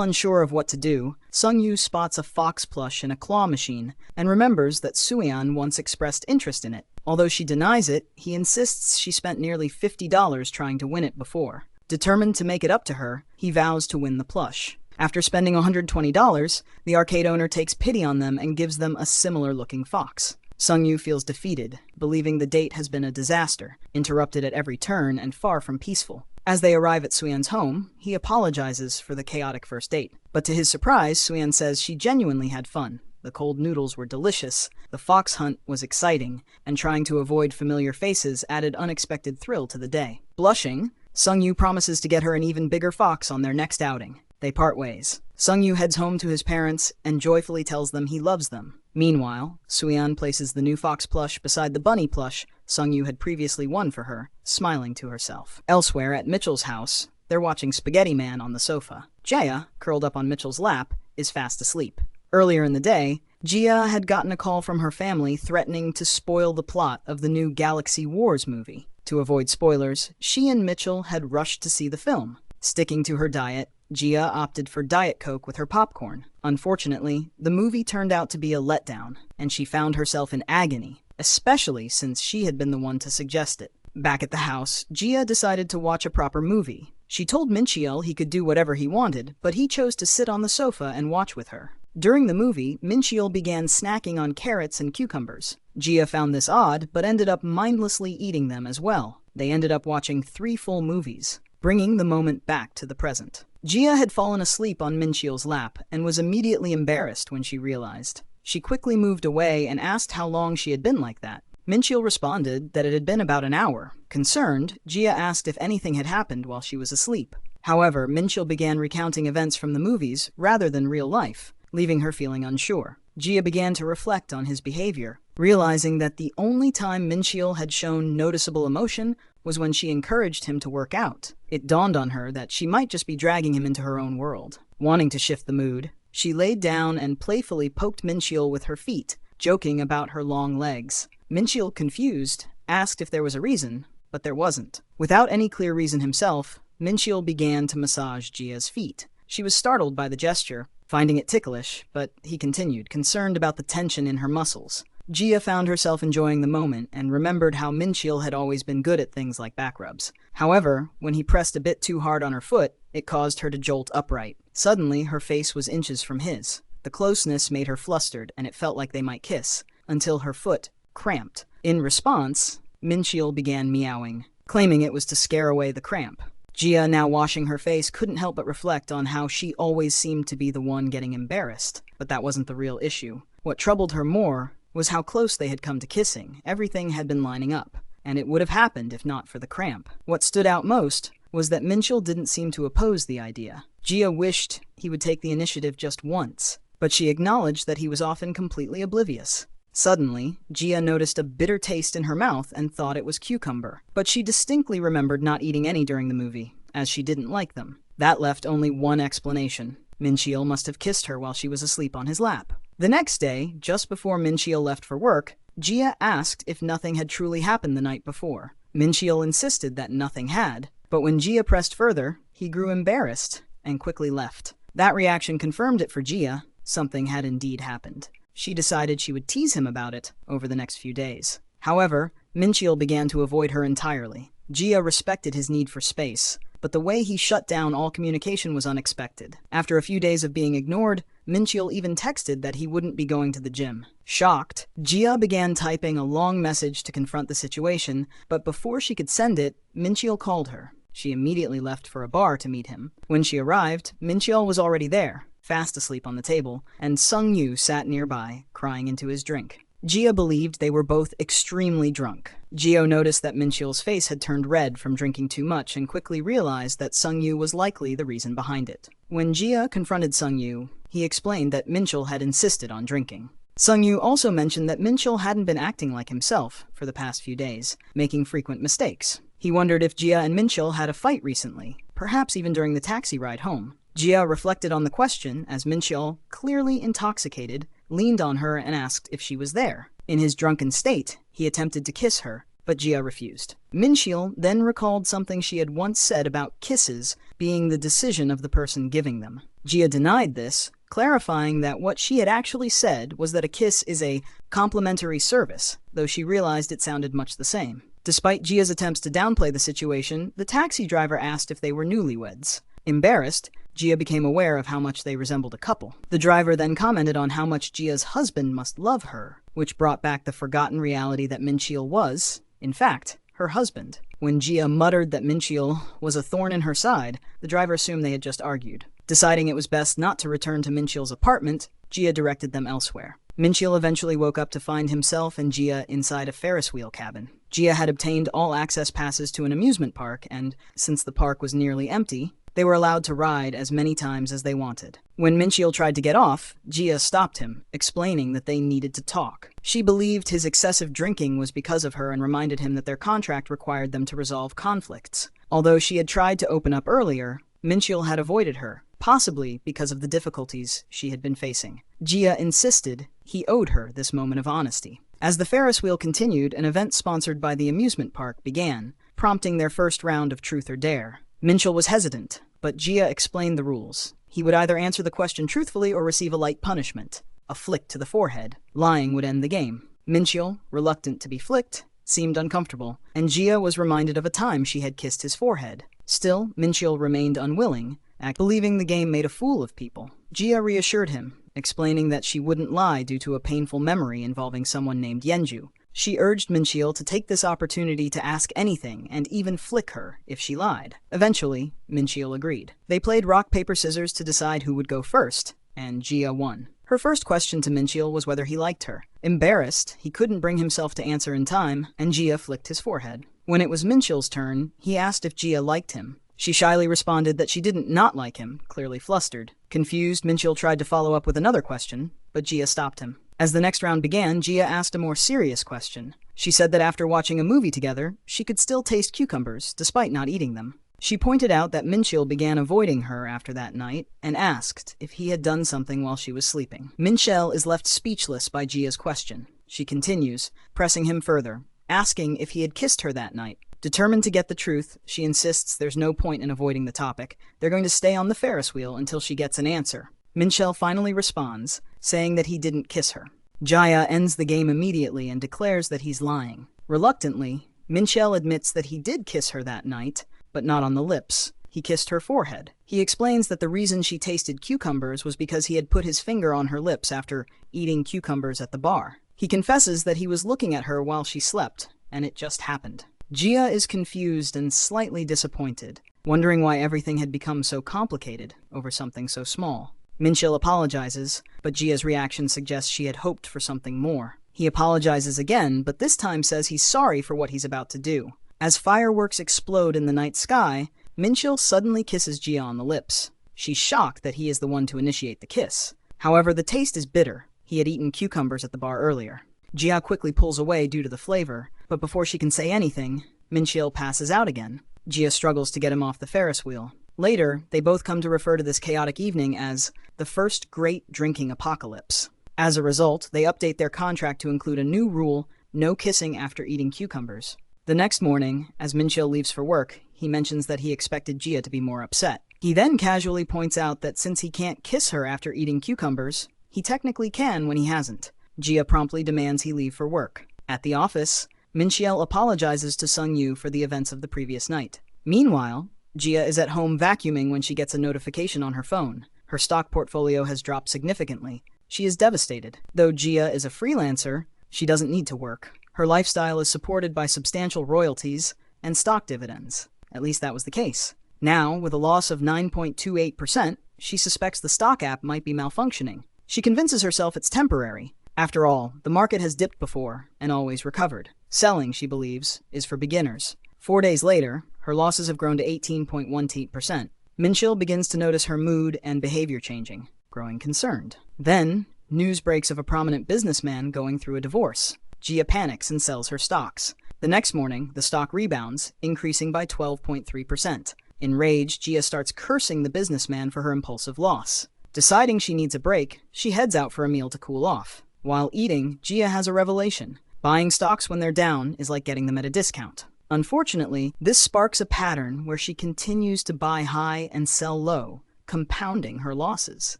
unsure of what to do, Sungyu spots a fox plush in a claw machine and remembers that Suyeon once expressed interest in it. Although she denies it, he insists she spent nearly $50 trying to win it before. Determined to make it up to her, he vows to win the plush. After spending $120, the arcade owner takes pity on them and gives them a similar-looking fox. Sungyu feels defeated, believing the date has been a disaster, interrupted at every turn and far from peaceful. As they arrive at Suyeon's home, he apologizes for the chaotic first date. But to his surprise, Suyeon says she genuinely had fun. The cold noodles were delicious, the fox hunt was exciting, and trying to avoid familiar faces added unexpected thrill to the day. Blushing, Sungyu promises to get her an even bigger fox on their next outing. They part ways. Sungyu heads home to his parents and joyfully tells them he loves them. Meanwhile, Suyeon places the new fox plush beside the bunny plush Sungyu had previously won for her, smiling to herself. Elsewhere, at Mitchell's house, they're watching Spaghetti Man on the sofa. Jaya, curled up on Mitchell's lap, is fast asleep. Earlier in the day, Jia had gotten a call from her family threatening to spoil the plot of the new Galaxy Wars movie. To avoid spoilers, she and Mitchell had rushed to see the film. Sticking to her diet, Gia opted for Diet Coke with her popcorn. Unfortunately, the movie turned out to be a letdown, and she found herself in agony, especially since she had been the one to suggest it. Back at the house, Gia decided to watch a proper movie. She told Minchiel he could do whatever he wanted, but he chose to sit on the sofa and watch with her. During the movie, Minchiel began snacking on carrots and cucumbers. Gia found this odd, but ended up mindlessly eating them as well. They ended up watching 3 full movies, bringing the moment back to the present. Gia had fallen asleep on Minchiel's lap and was immediately embarrassed when she realized. She quickly moved away and asked how long she had been like that. Minchiel responded that it had been about an hour. Concerned, Gia asked if anything had happened while she was asleep. However, Minchiel began recounting events from the movies rather than real life, leaving her feeling unsure. Gia began to reflect on his behavior, realizing that the only time Minchiel had shown noticeable emotion was when she encouraged him to work out. It dawned on her that she might just be dragging him into her own world. Wanting to shift the mood, she laid down and playfully poked Minchiel with her feet, joking about her long legs. Minchiel, confused, asked if there was a reason, but there wasn't. Without any clear reason himself, Minchiel began to massage Gia's feet. She was startled by the gesture, finding it ticklish, but he continued, concerned about the tension in her muscles. Gia found herself enjoying the moment and remembered how Minchiel had always been good at things like back rubs. However, when he pressed a bit too hard on her foot, it caused her to jolt upright. Suddenly, her face was inches from his. The closeness made her flustered, and it felt like they might kiss, until her foot cramped. In response, Minchiel began meowing, claiming it was to scare away the cramp. Gia, now washing her face, couldn't help but reflect on how she always seemed to be the one getting embarrassed. But that wasn't the real issue. What troubled her more was how close they had come to kissing. Everything had been lining up, and it would have happened if not for the cramp. What stood out most was that Minchiel didn't seem to oppose the idea. Gia wished he would take the initiative just once, but she acknowledged that he was often completely oblivious. Suddenly, Gia noticed a bitter taste in her mouth and thought it was cucumber, but she distinctly remembered not eating any during the movie, as she didn't like them. That left only one explanation. Minchiel must have kissed her while she was asleep on his lap. The next day, just before Minchiel left for work, Gia asked if nothing had truly happened the night before. Minchiel insisted that nothing had, but when Gia pressed further, he grew embarrassed and quickly left. That reaction confirmed it for Gia. Something had indeed happened. She decided she would tease him about it over the next few days. However, Minchiel began to avoid her entirely. Gia respected his need for space, but the way he shut down all communication was unexpected. After a few days of being ignored, Minchiel even texted that he wouldn't be going to the gym. Shocked, Gia began typing a long message to confront the situation, but before she could send it, Minchiel called her. She immediately left for a bar to meet him. When she arrived, Minchiel was already there, fast asleep on the table, and Sung-Yu sat nearby, crying into his drink. Gia believed they were both extremely drunk. Gio noticed that Minchiel's face had turned red from drinking too much and quickly realized that Sung-Yu was likely the reason behind it. When Gia confronted Sung-Yu, he explained that Minchiel had insisted on drinking. Sung-Yu also mentioned that Minchiel hadn't been acting like himself for the past few days, making frequent mistakes. He wondered if Gia and Minchiel had a fight recently, perhaps even during the taxi ride home. Gia reflected on the question as Minchiel, clearly intoxicated, leaned on her and asked if she was there. In his drunken state, he attempted to kiss her, but Gia refused. Minchiel then recalled something she had once said about kisses being the decision of the person giving them. Gia denied this, clarifying that what she had actually said was that a kiss is a complimentary service, though she realized it sounded much the same. Despite Gia's attempts to downplay the situation, the taxi driver asked if they were newlyweds. Embarrassed, Gia became aware of how much they resembled a couple. The driver then commented on how much Gia's husband must love her, which brought back the forgotten reality that Minchiel was, in fact, her husband. When Gia muttered that Minchiel was a thorn in her side, the driver assumed they had just argued. Deciding it was best not to return to Minchiel's apartment, Gia directed them elsewhere. Minchiel eventually woke up to find himself and Gia inside a Ferris wheel cabin. Gia had obtained all access passes to an amusement park, and since the park was nearly empty, they were allowed to ride as many times as they wanted. When Minchiel tried to get off, Gia stopped him, explaining that they needed to talk. She believed his excessive drinking was because of her and reminded him that their contract required them to resolve conflicts. Although she had tried to open up earlier, Minchiel had avoided her, possibly because of the difficulties she had been facing. Gia insisted he owed her this moment of honesty. As the Ferris wheel continued, an event sponsored by the amusement park began, prompting their first round of Truth or Dare. Minchiel was hesitant, but Jia explained the rules. He would either answer the question truthfully or receive a light punishment, a flick to the forehead. Lying would end the game. Mincheol, reluctant to be flicked, seemed uncomfortable, and Jia was reminded of a time she had kissed his forehead. Still, Mincheol remained unwilling, believing the game made a fool of people. Jia reassured him, explaining that she wouldn't lie due to a painful memory involving someone named Yenju. She urged Mincheol to take this opportunity to ask anything and even flick her if she lied. Eventually, Mincheol agreed. They played rock, paper, scissors to decide who would go first, and Jia won. Her first question to Mincheol was whether he liked her. Embarrassed, he couldn't bring himself to answer in time, and Jia flicked his forehead. When it was Mincheol's turn, he asked if Jia liked him. She shyly responded that she didn't not like him, clearly flustered. Confused, Mincheol tried to follow up with another question, but Jia stopped him. As the next round began, Jia asked a more serious question. She said that after watching a movie together, she could still taste cucumbers, despite not eating them. She pointed out that Mincheol began avoiding her after that night, and asked if he had done something while she was sleeping. Mincheol is left speechless by Jia's question. She continues, pressing him further, asking if he had kissed her that night. Determined to get the truth, she insists there's no point in avoiding the topic. They're going to stay on the Ferris wheel until she gets an answer. Mincheol finally responds, saying that he didn't kiss her. Jia ends the game immediately and declares that he's lying. Reluctantly, Mincheol admits that he did kiss her that night, but not on the lips. He kissed her forehead. He explains that the reason she tasted cucumbers was because he had put his finger on her lips after eating cucumbers at the bar. He confesses that he was looking at her while she slept, and it just happened. Jia is confused and slightly disappointed, wondering why everything had become so complicated over something so small. Mincheol apologizes, but Jia's reaction suggests she had hoped for something more. He apologizes again, but this time says he's sorry for what he's about to do. As fireworks explode in the night sky, Mincheol suddenly kisses Jia on the lips. She's shocked that he is the one to initiate the kiss. However, the taste is bitter. He had eaten cucumbers at the bar earlier. Jia quickly pulls away due to the flavor, but before she can say anything, Mincheol passes out again. Jia struggles to get him off the Ferris wheel. Later, they both come to refer to this chaotic evening as the first great drinking apocalypse. As a result, they update their contract to include a new rule: no kissing after eating cucumbers. The next morning, as Mincheol leaves for work, he mentions that he expected Jia to be more upset. He then casually points out that since he can't kiss her after eating cucumbers, he technically can when he hasn't. Jia promptly demands he leave for work. At the office, Mincheol apologizes to Sung-yu for the events of the previous night. Meanwhile, Jia is at home vacuuming when she gets a notification on her phone. Her stock portfolio has dropped significantly. She is devastated. Though Jia is a freelancer, she doesn't need to work. Her lifestyle is supported by substantial royalties and stock dividends. At least that was the case. Now, with a loss of 9.28%, she suspects the stock app might be malfunctioning. She convinces herself it's temporary. After all, the market has dipped before and always recovered. Selling, she believes, is for beginners. 4 days later, her losses have grown to 18.18%. Mincheol begins to notice her mood and behavior changing, growing concerned. Then, news breaks of a prominent businessman going through a divorce. Jia panics and sells her stocks. The next morning, the stock rebounds, increasing by 12.3%. Enraged, Jia starts cursing the businessman for her impulsive loss. Deciding she needs a break, she heads out for a meal to cool off. While eating, Jia has a revelation. Buying stocks when they're down is like getting them at a discount. Unfortunately, this sparks a pattern where she continues to buy high and sell low, compounding her losses.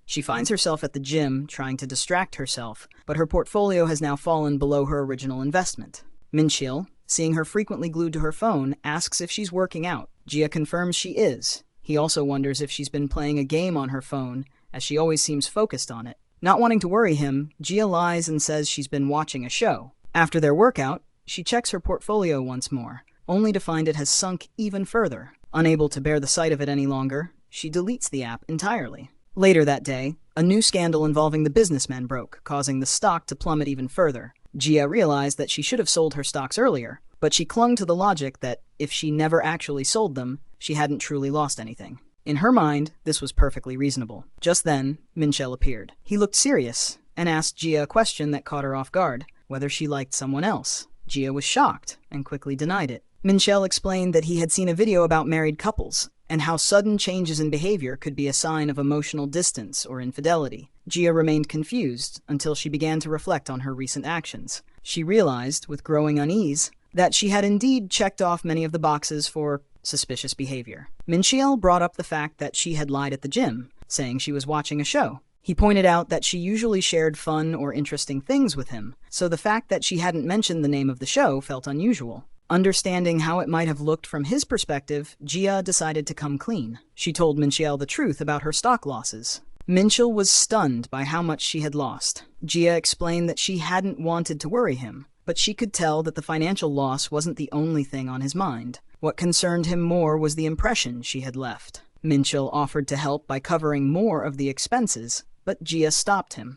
She finds herself at the gym trying to distract herself, but her portfolio has now fallen below her original investment. Mincheol, seeing her frequently glued to her phone, asks if she's working out. Jia confirms she is. He also wonders if she's been playing a game on her phone, as she always seems focused on it. Not wanting to worry him, Jia lies and says she's been watching a show. After their workout, she checks her portfolio once more, only to find it has sunk even further. Unable to bear the sight of it any longer, she deletes the app entirely. Later that day, a new scandal involving the businessman broke, causing the stock to plummet even further. Jia realized that she should have sold her stocks earlier, but she clung to the logic that if she never actually sold them, she hadn't truly lost anything. In her mind, this was perfectly reasonable. Just then, Mincheol appeared. He looked serious and asked Jia a question that caught her off guard: whether she liked someone else. Jia was shocked and quickly denied it. Mincheol explained that he had seen a video about married couples and how sudden changes in behavior could be a sign of emotional distance or infidelity. Jia remained confused until she began to reflect on her recent actions. She realized, with growing unease, that she had indeed checked off many of the boxes for suspicious behavior. Minxiel brought up the fact that she had lied at the gym, saying she was watching a show. He pointed out that she usually shared fun or interesting things with him, so the fact that she hadn't mentioned the name of the show felt unusual. Understanding how it might have looked from his perspective, Jia decided to come clean. She told Minxiel the truth about her stock losses. Minxiel was stunned by how much she had lost. Jia explained that she hadn't wanted to worry him, but she could tell that the financial loss wasn't the only thing on his mind. What concerned him more was the impression she had left. Minxiel offered to help by covering more of the expenses, but Jia stopped him.